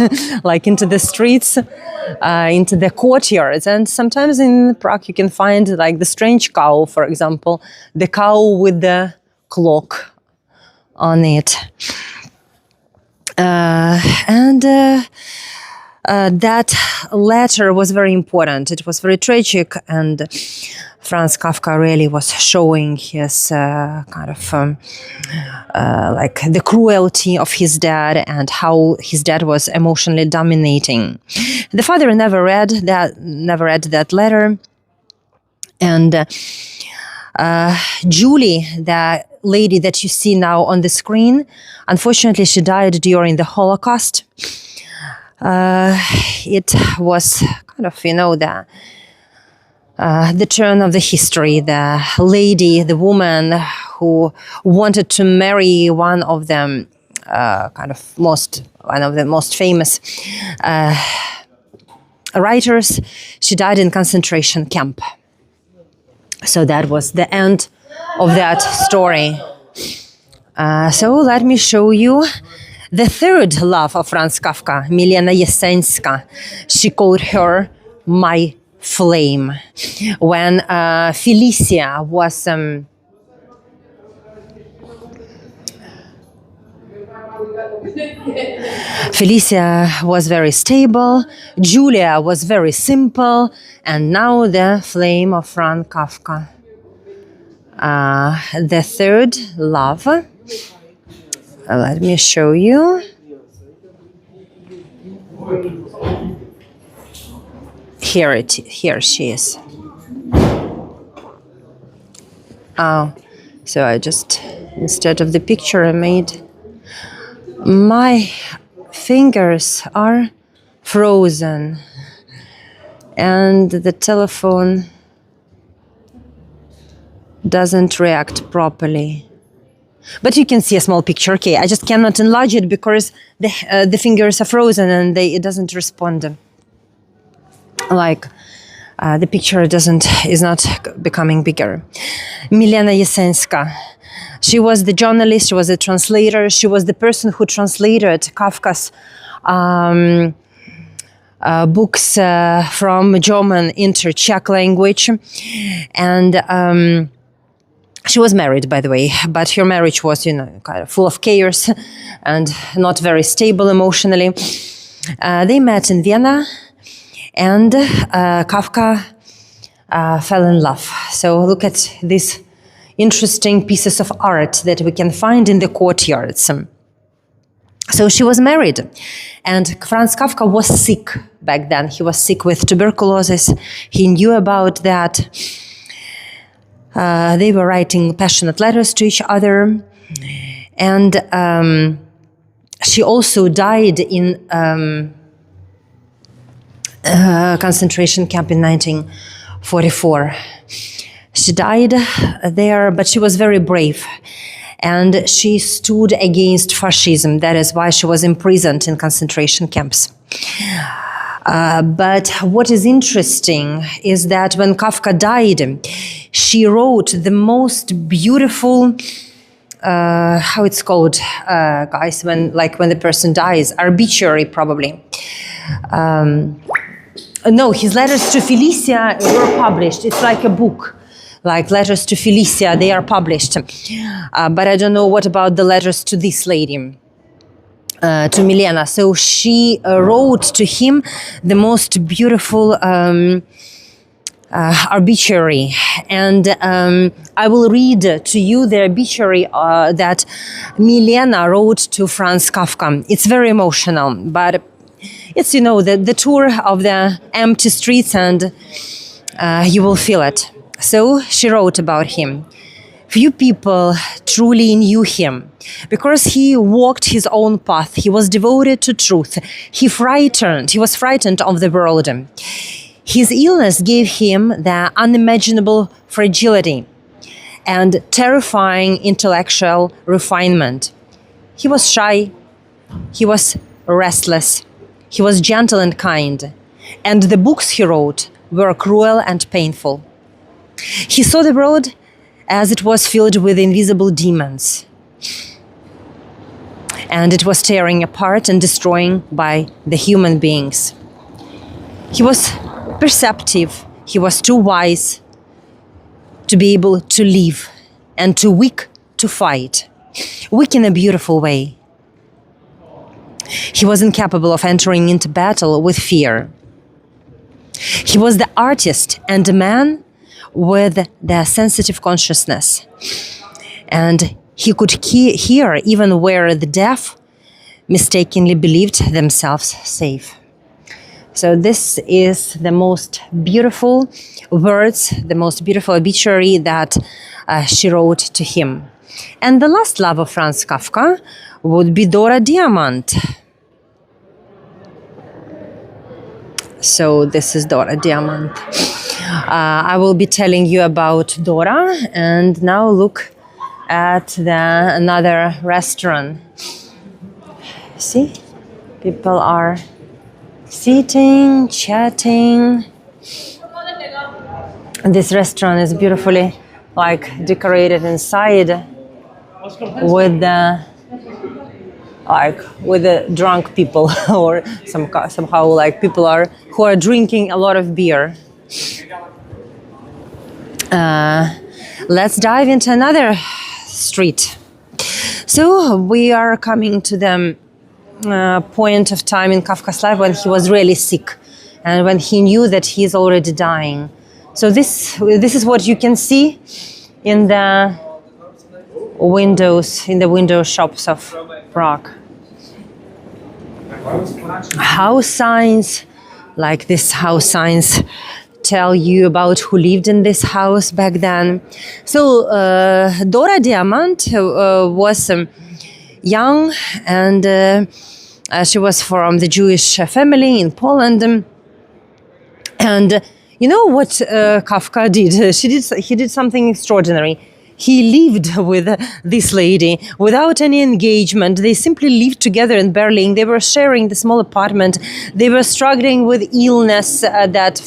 Speaker 1: like into the streets, into the courtyards. And sometimes in Prague you can find like the strange cow, for example, the cow with the clock on it. That letter was very important. It was very tragic, and Franz Kafka really was showing his kind of like the cruelty of his dad and how his dad was emotionally dominating. The father never read that letter, and Julie, the lady that you see now on the screen, unfortunately, she died during the Holocaust. It was kind of, the turn of the history. The lady, the woman who wanted to marry one of the most famous writers, she died in concentration camp. So that was the end of that story. So let me show you the third love of Franz Kafka, Milena Jesenska. She called her my flame. When Felicia was very stable, Julia was very simple, and now the flame of Franz Kafka. The third love. Let me show you. Here she is. So I just, instead of the picture I made, my fingers are frozen and the telephone doesn't react properly. But you can see a small picture. Okay, I just cannot enlarge it because the fingers are frozen and it doesn't respond. Like the picture is not becoming bigger. Milena Jesenska. She was the journalist. She was the translator. She was the person who translated Kafka's books from German into Czech language, and she was married, by the way, but her marriage was, kind of full of chaos and not very stable emotionally. They met in Vienna, and Kafka fell in love. So look at these interesting pieces of art that we can find in the courtyards. So she was married, and Franz Kafka was sick back then. He was sick with tuberculosis. He knew about that. They were writing passionate letters to each other, and she also died in concentration camp in 1944. She died there, but she was very brave, and she stood against fascism. That is why she was imprisoned in concentration camps. But what is interesting is that when Kafka died, she wrote the most beautiful, how it's called, guys, when the person dies, obituary probably. No, his letters to Felicia were published. It's like a book, like letters to Felicia, they are published. But I don't know what about the letters to this lady. To Milena. So she wrote to him the most beautiful obituary. And I will read to you the obituary that Milena wrote to Franz Kafka. It's very emotional, but it's, the tour of the empty streets, and you will feel it. So she wrote about him. Few people truly knew him because he walked his own path. He was devoted to truth. He was frightened of the world. His illness gave him the unimaginable fragility. and terrifying intellectual refinement. He was shy, he was restless, he was gentle and kind, and the books he wrote were cruel and painful. He saw the world as it was filled with invisible demons, and it was tearing apart and destroying by the human beings. He was perceptive, he was too wise to be able to live, and too weak to fight. Weak in a beautiful way. He was incapable of entering into battle with fear. He was the artist and a man with the sensitive consciousness. And he could hear even where the deaf mistakenly believed themselves safe. So this is the most beautiful words, the most beautiful obituary that she wrote to him. And the last love of Franz Kafka would be Dora Diamant. So this is Dora Diamant. I will be telling you about Dora, and now look at another restaurant. See, people are sitting, chatting. This restaurant is beautifully decorated inside with the drunk people or somehow people who are drinking a lot of beer. Let's dive into another street. So we are coming to the point of time in Kafka's life when he was really sick and when he knew that he is already dying. So this is what you can see in the window shops of Prague. House signs, like this house signs, tell you about who lived in this house back then. So Dora Diamant was young, and she was from the Jewish family in Poland. And you know what Kafka did? He did something extraordinary. He lived with this lady without any engagement. They simply lived together in Berlin. They were sharing the small apartment. They were struggling with illness that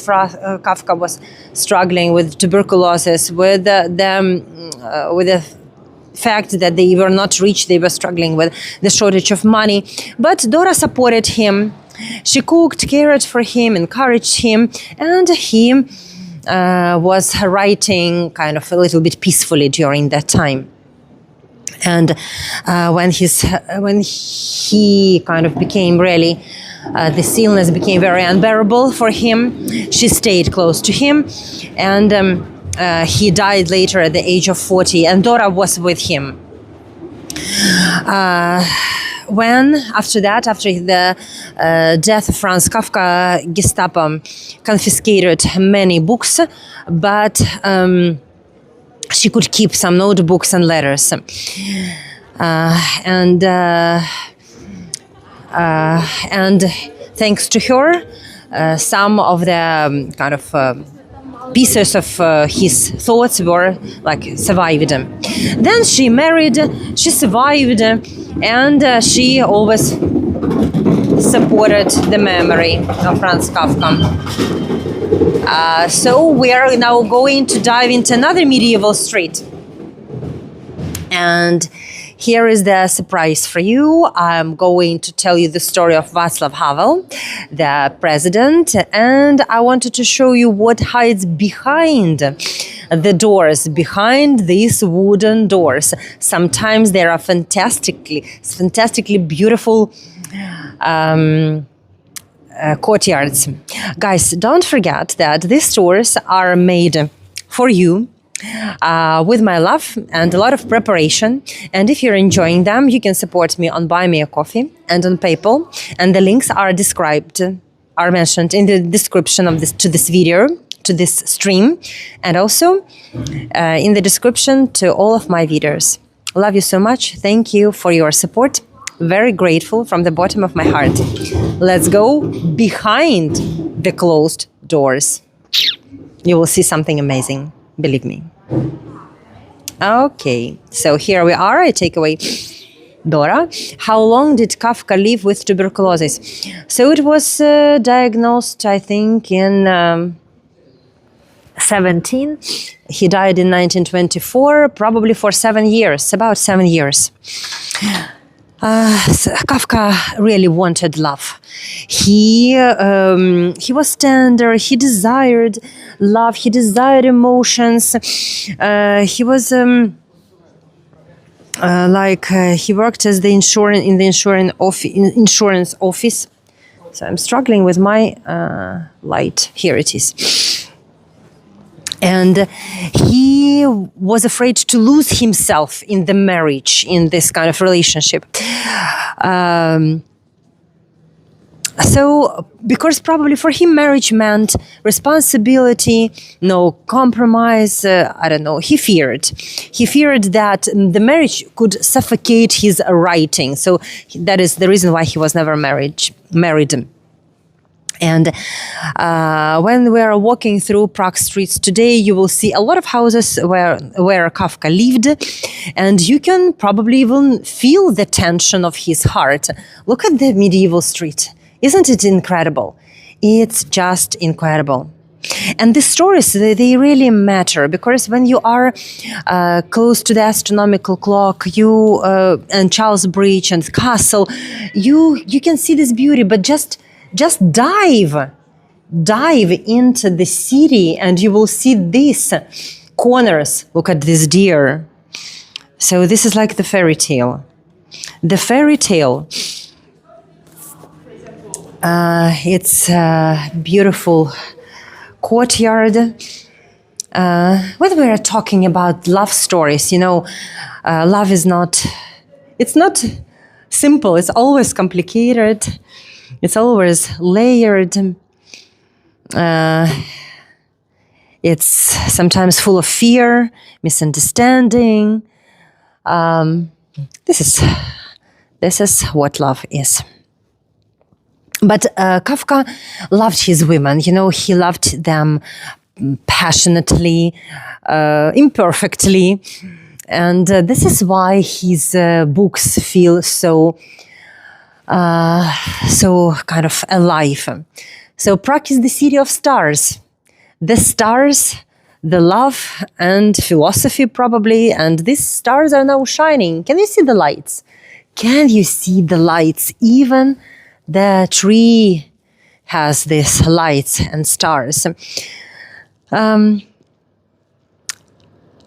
Speaker 1: Kafka was struggling with, tuberculosis, with the fact that they were not rich. They were struggling with the shortage of money. But Dora supported him. She cooked, cared for him, encouraged him, and he was writing kind of a little bit peacefully during that time. And when he kind of became really, this illness became very unbearable for him, she stayed close to him, and he died later at the age of 40, and Dora was with him. After the death of Franz Kafka, Gestapo confiscated many books, but she could keep some notebooks and letters. And thanks to her, some of the kind of pieces of his thoughts were survived. Then she married, she survived, and she always supported the memory of Franz Kafka. So we are now going to dive into another medieval street. And here is the surprise for you. I'm going to tell you the story of Václav Havel, the president, and I wanted to show you what hides behind the doors, behind these wooden doors. Sometimes there are fantastically beautiful courtyards. Guys, don't forget that these doors are made for you with my love and a lot of preparation. And if you're enjoying them, you can support me on Buy Me a Coffee and on PayPal. And the links are mentioned in the description of this video, to this stream, and also in the description to all of my videos. Love you so much. Thank you for your support. Very grateful from the bottom of my heart. Let's go behind the closed doors. You will see something amazing. Believe me. Okay, so here we are. I take away Dora. How long did Kafka live with tuberculosis? So it was diagnosed, I think, in 17. He died in 1924, probably for 7 years, about 7 years. So Kafka really wanted love. He was tender. He desired love. He desired emotions. He was he worked as the insurance office. So I'm struggling with my light. Here it is. And he was afraid to lose himself in the marriage, in this kind of relationship. So, because probably for him marriage meant responsibility, no compromise, I don't know, he feared that the marriage could suffocate his writing. So that is the reason why he was never married. And when we are walking through Prague streets today, you will see a lot of houses where Kafka lived, and you can probably even feel the tension of his heart. Look at the medieval street. Isn't it incredible? It's just incredible. And the stories, they really matter, because when you are close to the astronomical clock, and Charles Bridge and castle, you can see this beauty, but just dive into the city and you will see these corners. Look at this deer. So this is like the fairy tale. The fairy tale. It's a beautiful courtyard. When we are talking about love stories, love is not simple. It's always complicated. It's always layered. It's sometimes full of fear, misunderstanding. This is what love is. But Kafka loved his women. He loved them passionately, imperfectly. And this is why his books feel so kind of alive. So Prague is the city of stars. The stars, the love and philosophy probably, and these stars are now shining. Can you see the lights? Can you see the lights? Even the tree has these lights and stars. I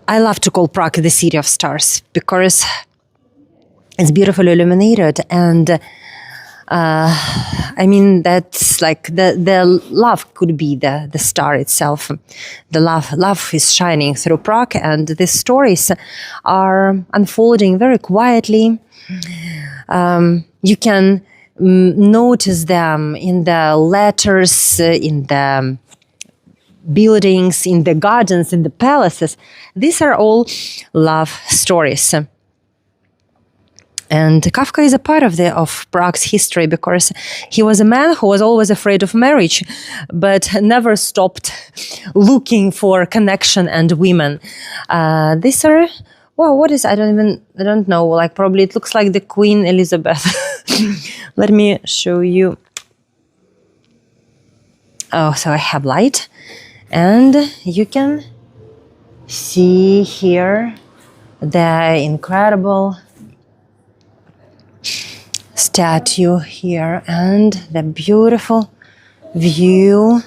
Speaker 1: love to call Prague the city of stars because it's beautifully illuminated, and that's like the love could be the star itself. The love is shining through Prague, and these stories are unfolding very quietly. You can notice them in the letters, in the buildings, in the gardens, in the palaces. These are all love stories. And Kafka is a part of Prague's history because he was a man who was always afraid of marriage, but never stopped looking for connection and women. These are, what is, I don't know, like probably it looks like the Queen Elizabeth. Let me show you. Oh, so I have light, and you can see here the incredible statue here and the beautiful view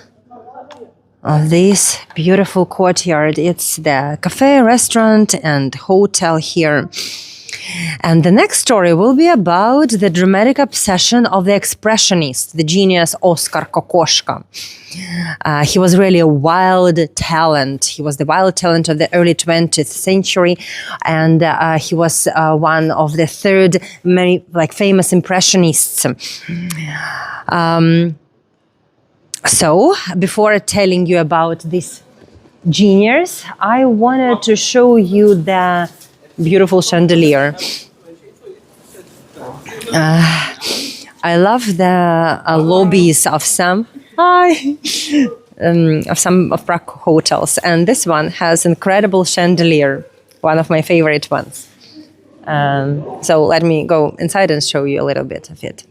Speaker 1: of this beautiful courtyard. It's the cafe, restaurant and hotel here. And the next story will be about the dramatic obsession of the expressionist, the genius Oskar Kokoschka. He was really a wild talent. He was the wild talent of the early 20th century, and he was one of the third many famous impressionists. So, before telling you about this genius, I wanted to show you the beautiful chandelier. I love the lobbies of some of Prague hotels, and this one has incredible chandelier. one of my favorite ones. So let me go inside and show you a little bit of it.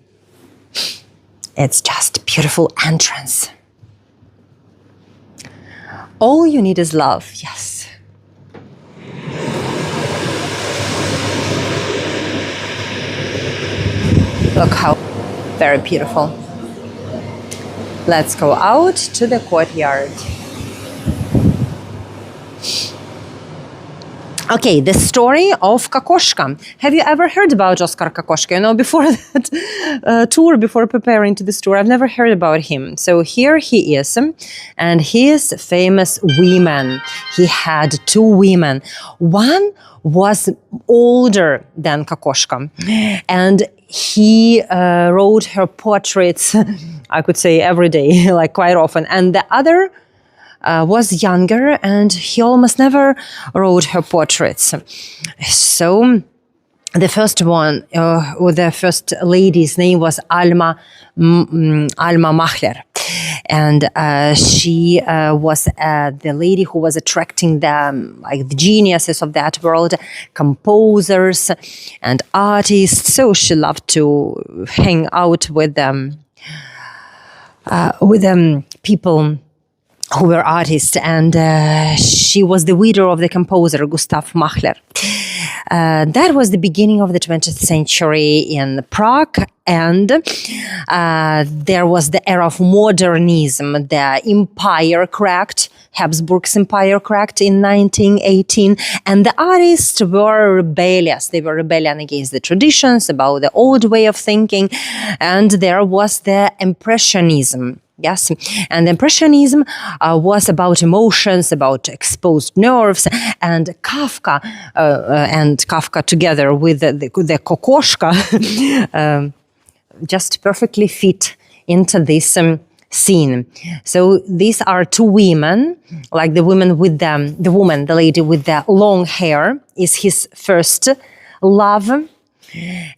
Speaker 1: It's just a beautiful entrance. All you need is love, yes. Look how very beautiful. Let's go out to the courtyard. Okay, the story of Kokoschka. Have you ever heard about Oskar Kokoschka? You know, before that tour, before preparing to this tour, I've never heard about him. So here he is, and he is famous women. He had two women. One was older than Kokoschka, and he wrote her portraits, I could say every day, like quite often. And the other was younger, and he almost never wrote her portraits. So the first one, or the first lady's name was Alma Mahler. And she was the lady who was attracting the geniuses of that world, composers and artists. So she loved to hang out with them, people who were artists, and she was the widow of the composer Gustav Mahler. That was the beginning of the 20th century in Prague, and there was the era of modernism. The empire cracked, Habsburg's empire cracked in 1918, and the artists were rebellious. They were rebellion against the traditions, about the old way of thinking, and there was the Impressionism. Yes, and Impressionism was about emotions, about exposed nerves, and Kafka together with the Kokoschka just perfectly fit into this scene. So these are two women, like the woman, the lady with the long hair is his first love.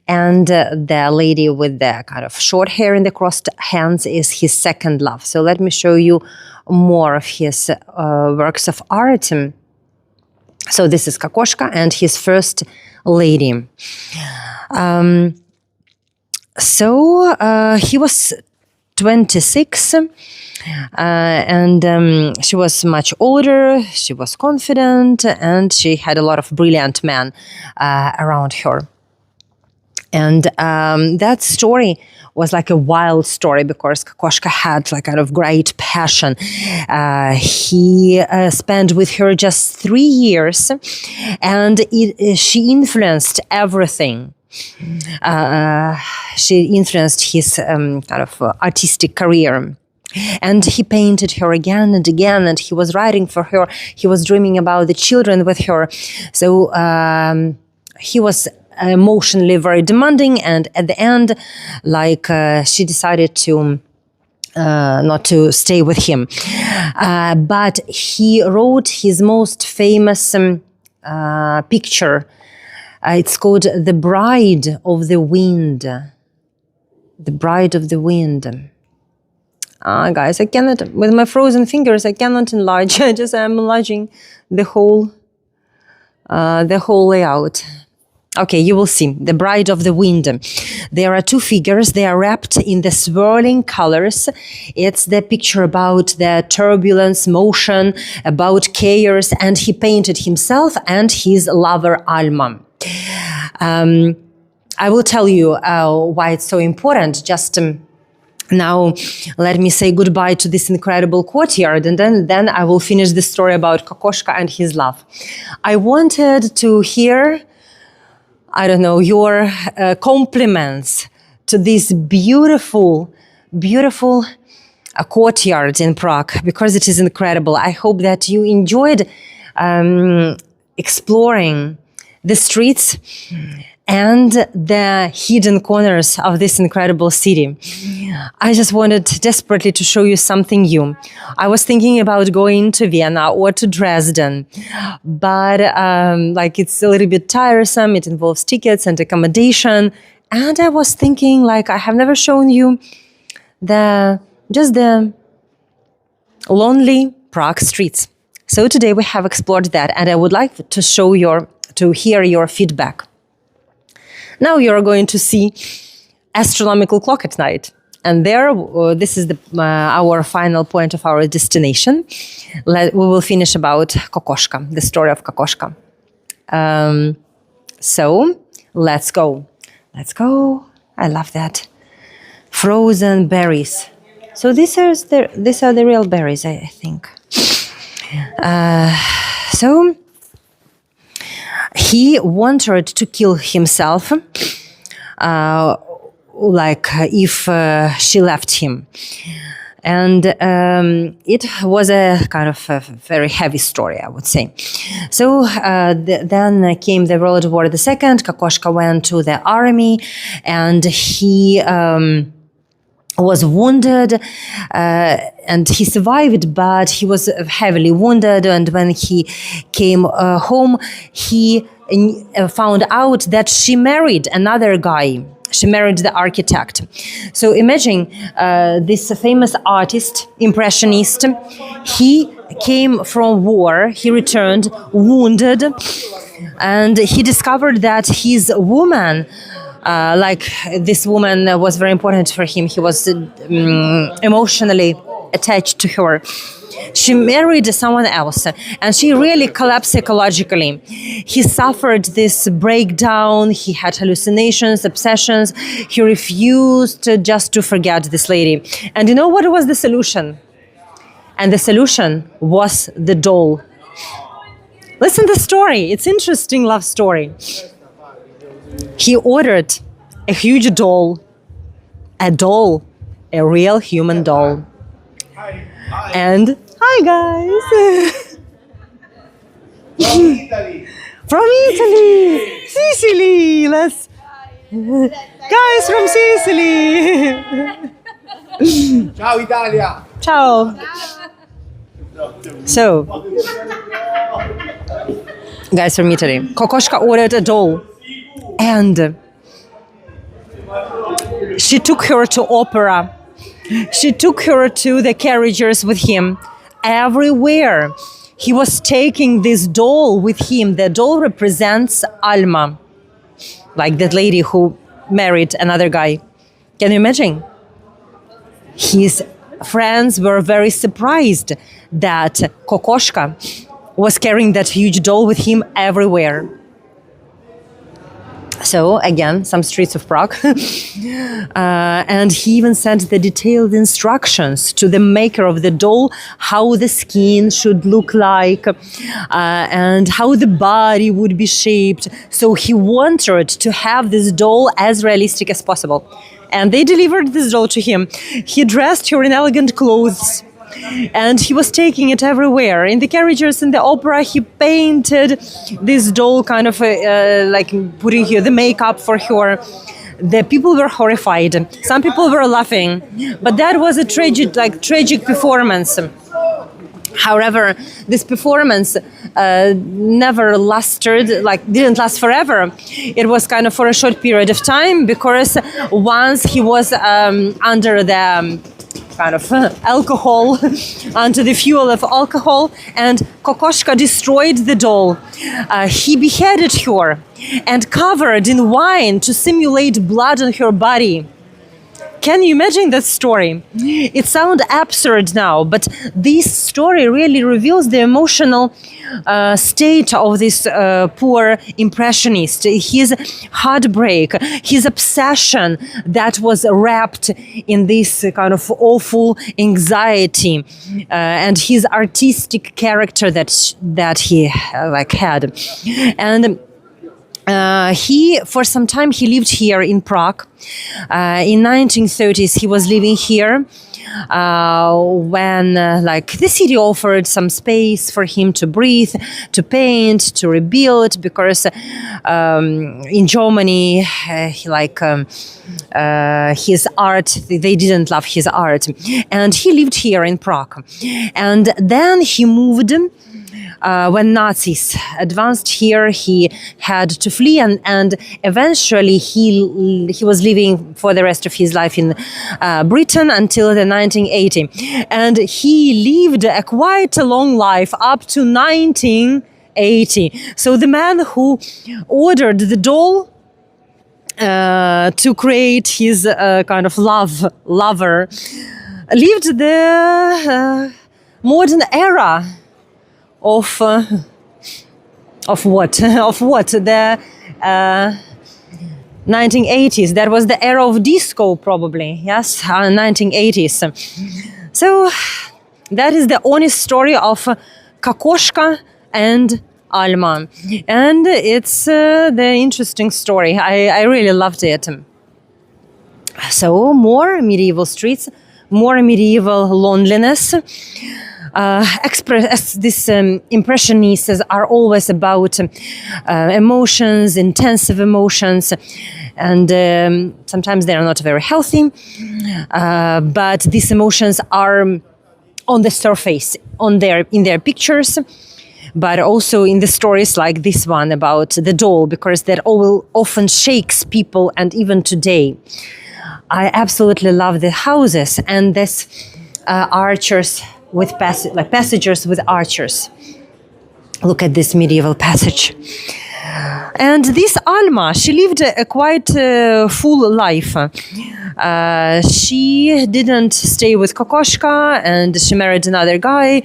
Speaker 1: And the lady with the kind of short hair and the crossed hands is his second love. So let me show you more of his works of art. So this is Kokoschka and his first lady. He was 26 and she was much older, she was confident, and she had a lot of brilliant men around her. And that story was like a wild story because Kokoschka had like kind of great passion. He spent with her just 3 years, and she influenced everything. She influenced his kind of artistic career. And he painted her again and again, and he was writing for her. He was dreaming about the children with her. So he was emotionally very demanding, and at the end, she decided to not to stay with him. But he wrote his most famous picture. It's called The Bride of the Wind. The Bride of the Wind. Guys, I cannot, with my frozen fingers, I cannot enlarge. I'm enlarging the whole layout. Okay, you will see. The Bride of the Wind. There are two figures. They are wrapped in the swirling colors. It's the picture about the turbulence, motion, about chaos, and he painted himself and his lover Alma. I will tell you why it's so important. Just now, let me say goodbye to this incredible courtyard, and then I will finish the story about Kokoschka and his love. I wanted to hear, I don't know, your compliments to this beautiful, beautiful courtyard in Prague, because it is incredible. I hope that you enjoyed exploring the streets and the hidden corners of this incredible city. I just wanted desperately to show you something new. I was thinking about going to Vienna or to Dresden, but it's a little bit tiresome. It involves tickets and accommodation. And I was thinking, I have never shown you the lonely Prague streets. So today we have explored that, and I would like to hear your feedback. Now you're going to see astronomical clock at night. And there, this is our final point of our destination. We will finish about Kokoschka, the story of Kokoschka. So let's go. Let's go. I love that. Frozen berries. So these are the real berries, I think. So he wanted to kill himself, if she left him. And it was a kind of a very heavy story, I would say. So then came the World War II. Kokoschka went to the army, and he was wounded, and he survived, but he was heavily wounded. And when he came home, he found out that she married another guy. She married the architect. So imagine this famous artist, impressionist. He came from war. He returned wounded, and he discovered that his woman, this woman was very important for him. He was emotionally attached to her. She married someone else, and she really collapsed psychologically. He suffered this breakdown. He had hallucinations, obsessions. He refused just to forget this lady. And you know what was the solution? And the solution was the doll. Listen to the story. It's interesting love story. He ordered a huge doll, a real human doll. And hi guys! From Italy! Sicily! Guys from Sicily!
Speaker 2: Ciao Italia!
Speaker 1: Ciao! So, guys from Italy. Kokoschka ordered a doll, and she took her to opera. She took her to the carriages with him. Everywhere he was taking this doll with him. The doll represents Alma, like that lady who married another guy. Can you imagine? His friends were very surprised that Kokoschka was carrying that huge doll with him everywhere. So again, some streets of Prague. And he even sent the detailed instructions to the maker of the doll, how the skin should look like, and how the body would be shaped. So he wanted to have this doll as realistic as possible. And they delivered this doll to him. He dressed her in elegant clothes, and he was taking it everywhere. In the carriages, in the opera, he painted this doll, kind of like putting here the makeup for her. The people were horrified. Some people were laughing, but that was a tragic performance. However, this performance never lasted, didn't last forever. It was kind of for a short period of time, because once he was under the kind of alcohol, under the fuel of alcohol, and Kokoschka destroyed the doll. He beheaded her and covered in wine to simulate blood on her body. Can you imagine that story? It sounds absurd now, but this story really reveals the emotional state of this poor impressionist, his heartbreak, his obsession that was wrapped in this kind of awful anxiety, and his artistic character that he had. And he, for some time, he lived here in Prague. In 1930s, he was living here when the city offered some space for him to breathe, to paint, to rebuild, because in Germany, his art, they didn't love his art. And he lived here in Prague. And then he moved when Nazis advanced here, he had to flee, and eventually he was living for the rest of his life in Britain until the 1980, and he lived a quite a long life up to 1980. So the man who ordered the doll to create his kind of lover lived the modern era of what the 1980s. That was the era of disco, probably. Yes, 1980s. So that is the honest story of Kokoshka and Alma, and it's the interesting story. I really loved it. So more medieval streets, more medieval loneliness. These impressionists are always about emotions, intensive emotions, and sometimes they are not very healthy. But these emotions are on the surface, in their pictures, but also in the stories like this one about the doll, because that often shakes people, and even today. I absolutely love the houses and this archers with passages with archers. Look at this medieval passage. And this Alma, she lived a quite full life. She didn't stay with Kokoshka, and she married another guy.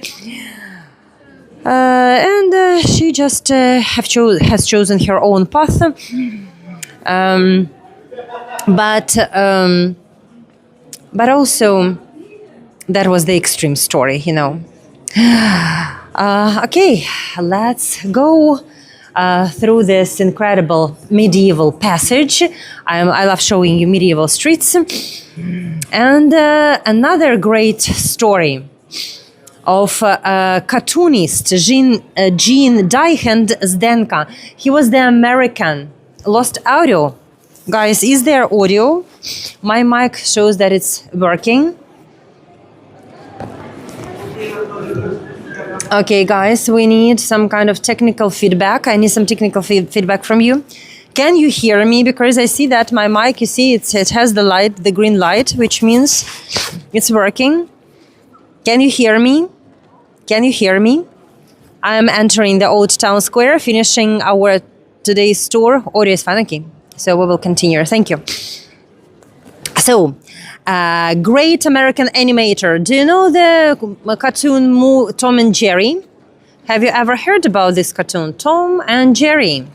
Speaker 1: And she just has chosen her own path. But also, that was the extreme story, you know. Okay, let's go through this incredible medieval passage. I love showing you medieval streets. And another great story of cartoonist Jean Dyche and Zdenka. He was the American. Lost audio. Guys, is there audio? My mic shows that it's working. Okay, guys, we need some kind of technical feedback. I need some technical feedback from you. Can you hear me? Because I see that my mic, you see, it has the light, the green light, which means it's working. Can you hear me? Can you hear me? I am entering the Old Town Square, finishing our today's tour. Audio is fine, okay. So we will continue. Thank you. So, great American animator. Do you know the cartoon Tom and Jerry? Have you ever heard about this cartoon, Tom and Jerry?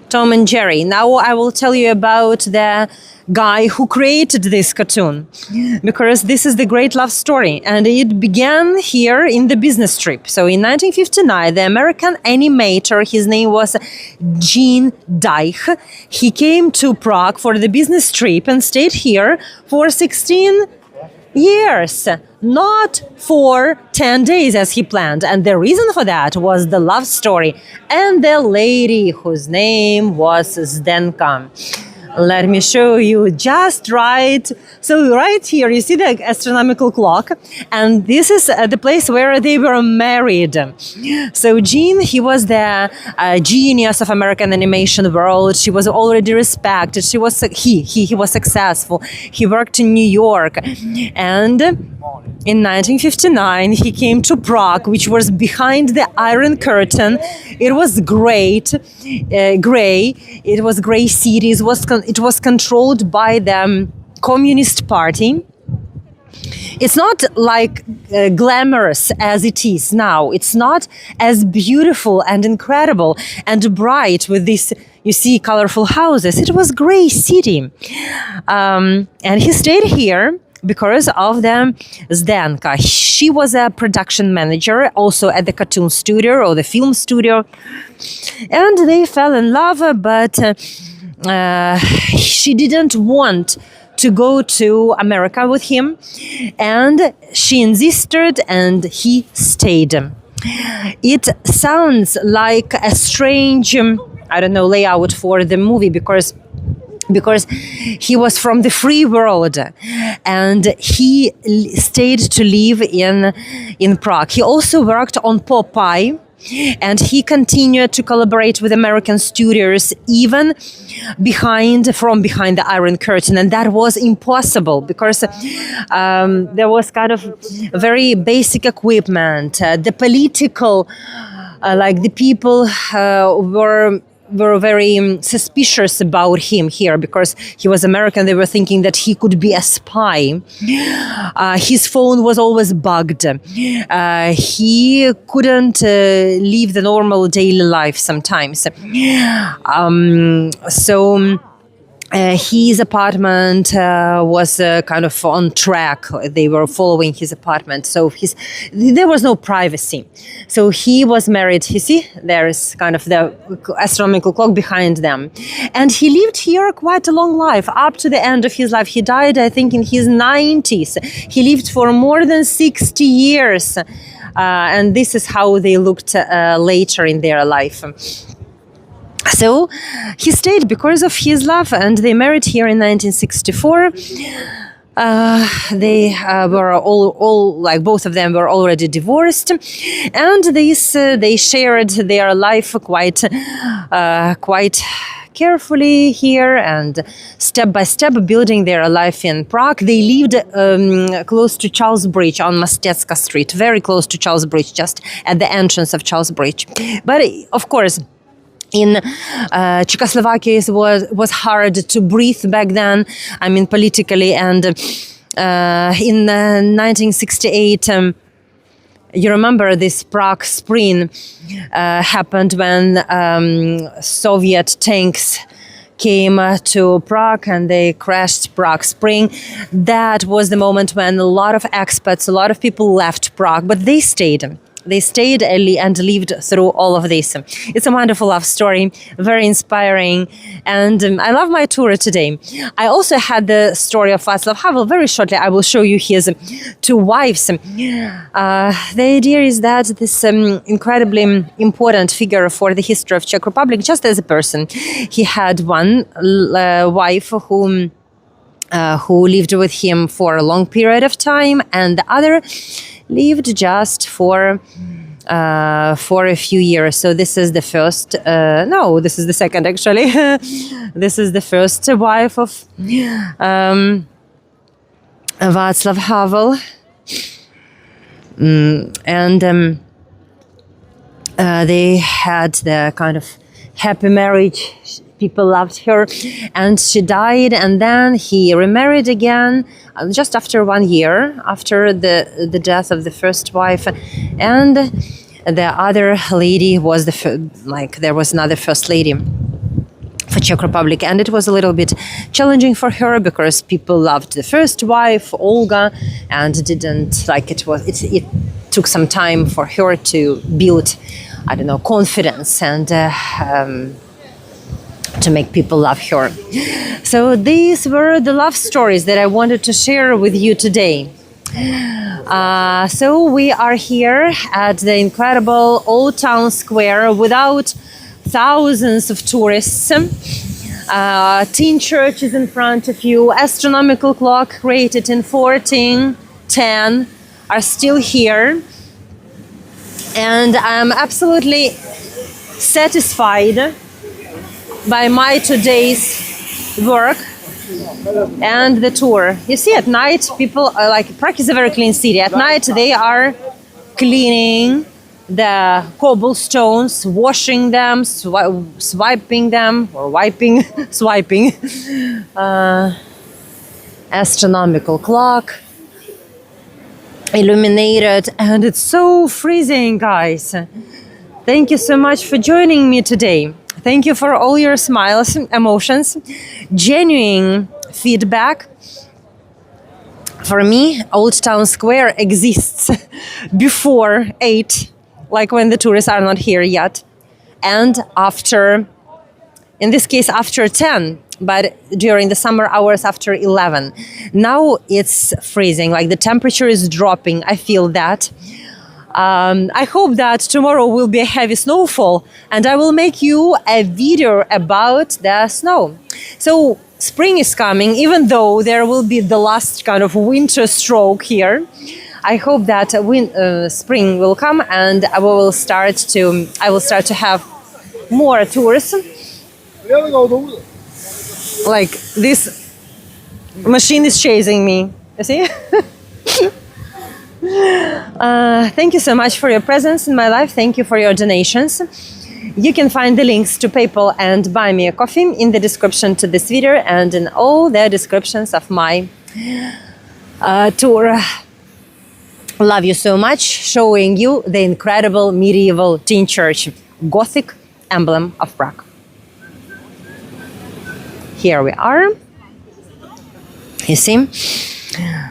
Speaker 1: Tom and Jerry. Now I will tell you about the guy who created this cartoon, because this is the great love story, and it began here in the business trip. So in 1959, the American animator, his name was Jean Dyche, he came to Prague for the business trip and stayed here for 16 years, not for 10 days as he planned. And the reason for that was the love story and the lady whose name was Zdenka. Let me show you just right. So right here, you see the astronomical clock, and this is the place where they were married. So Jean, he was the genius of American animation world. She was already respected. He was successful. He worked in New York, and in 1959 he came to Prague, which was behind the Iron Curtain. It was gray. It was gray city. It was controlled by the Communist Party. It's not like glamorous as it is now. It's not as beautiful and incredible and bright with these, you see, colorful houses. It was gray city. And he stayed here because of the Zdenka. She was a production manager also at the cartoon studio or the film studio. And they fell in love, but she didn't want to go to America with him, and she insisted, and he stayed. It sounds like a strange, layout for the movie, because he was from the free world and he stayed to live in Prague. He also worked on Popeye. And he continued to collaborate with American studios even from behind the Iron Curtain. And that was impossible because there was kind of very basic equipment. The political, like the people were very suspicious about him here because he was American. They were thinking that he could be a spy. His phone was always bugged. He couldn't live the normal daily life sometimes. His apartment was kind of on track. They were following his apartment. So there was no privacy. So he was married. You see, there's kind of the astronomical clock behind them. And he lived here quite a long life, up to the end of his life. He died, I think, in his 90s. He lived for more than 60 years. And this is how they looked later in their life. So he stayed because of his love, and they married here in 1964. They were all like both of them were already divorced, and they shared their life quite carefully here and step by step building their life in Prague. They lived close to Charles Bridge on Mostecka Street, very close to Charles Bridge, just at the entrance of Charles Bridge. But of course, in Czechoslovakia, it was hard to breathe back then, I mean, politically. And in 1968, you remember this Prague Spring happened when Soviet tanks came to Prague and they crashed Prague Spring. That was the moment when a lot of expats, a lot of people left Prague, but they stayed. They stayed and lived through all of this. It's a wonderful love story, very inspiring, and I love my tour today. I also had the story of Václav Havel. Very shortly, I will show you his two wives. The idea is that this incredibly important figure for the history of Czech Republic, just as a person, he had one wife who lived with him for a long period of time, and the other lived just for a few years. So this is the first. No, this is the second actually. This is the first wife of Václav Havel, and they had the kind of happy marriage. People loved her, and she died, and then he remarried again just after 1 year after the death of the first wife, and the other lady was there was another first lady for Czech Republic, and it was a little bit challenging for her because people loved the first wife, Olga, and didn't like it. It took some time for her to build, I don't know, confidence and to make people love her. So these were the love stories that I wanted to share with you today. So we are here at the incredible Old Town Square without thousands of tourists. Teen church is in front of you. Astronomical clock created in 1410 are still here. And I'm absolutely satisfied by my today's work and the tour. You see, at night, people are like, Prague is a very clean city. At night, they are cleaning the cobblestones, washing them, swiping them, or wiping, swiping. Astronomical clock, illuminated, and it's so freezing, guys. Thank you so much for joining me today. Thank you for all your smiles, emotions, genuine feedback. For me, Old Town Square exists before 8, like when the tourists are not here yet, and after, in this case, after 10, but during the summer hours after 11. Now it's freezing, like the temperature is dropping. I feel that. I hope that tomorrow will be a heavy snowfall, and I will make you a video about the snow. So spring is coming, even though there will be the last kind of winter stroke here. I hope that spring will come and I will start to have more tours. Like this machine is chasing me. You see? Thank you so much for your presence in my life. Thank you for your donations. You can find the links to PayPal and Buy Me a Coffee in the description to this video and in all the descriptions of my tour. Love you so much, showing you the incredible medieval tin church, Gothic emblem of Prague. Here we are. You see?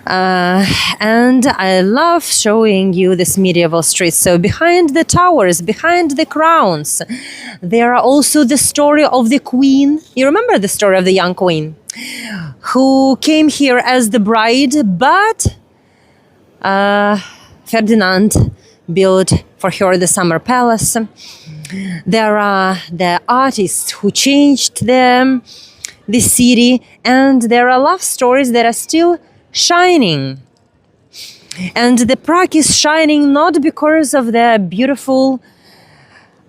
Speaker 1: And I love showing you this medieval streets. So behind the towers, behind the crowns, there are also the story of the queen. You remember the story of the young queen who came here as the bride, but Ferdinand built for her the summer palace. There are the artists who changed the city, and there are love stories that are still shining. And the Prague is shining not because of the beautiful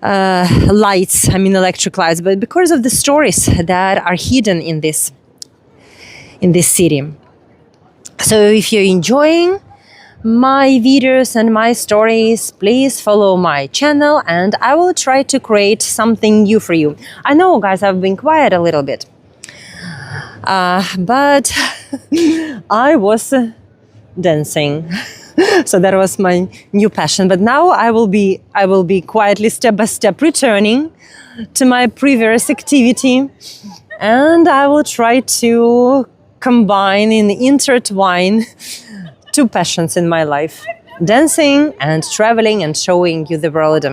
Speaker 1: lights, electric lights, but because of the stories that are hidden in this city. So if you're enjoying my videos and my stories, please follow my channel and I will try to create something new for you. I know, guys, I've been quiet a little bit. But I was dancing, so that was my new passion. But now I will be quietly, step by step, returning to my previous activity, and I will try to combine and intertwine two passions in my life: dancing and traveling and showing you the world.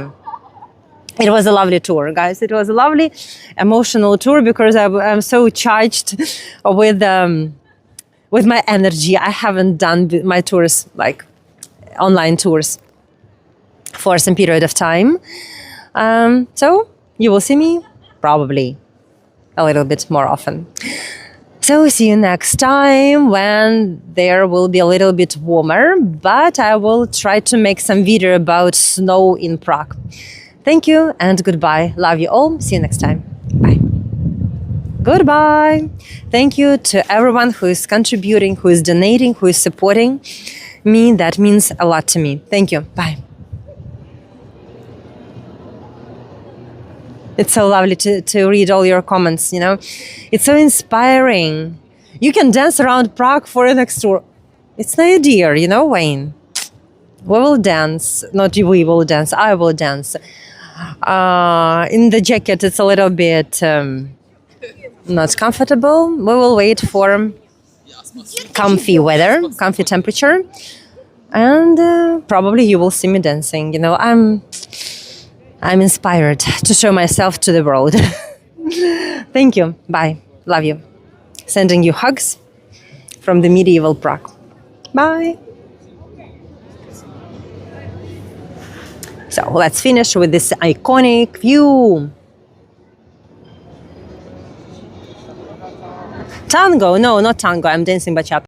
Speaker 1: It was a lovely tour, guys. It was a lovely, emotional tour because I'm so charged with my energy. I haven't done my tours, like online tours, for some period of time. So you will see me probably a little bit more often. So see you next time when there will be a little bit warmer, but I will try to make some video about snow in Prague. Thank you and goodbye. Love you all. See you next time. Bye. Goodbye. Thank you to everyone who is contributing, who is donating, who is supporting me. That means a lot to me. Thank you. Bye. It's so lovely to read all your comments, you know. It's so inspiring. You can dance around Prague for the next tour. It's an idea, you know, Wayne. We will dance. Not we will dance. I will dance. In the jacket, it's a little bit not comfortable. We will wait for comfy weather, comfy temperature, and probably you will see me dancing. You know, I'm inspired to show myself to the world. Thank you. Bye. Love you. Sending you hugs from the medieval Prague. Bye. So let's finish with this iconic view. Tango? No, not tango. I'm dancing bachata.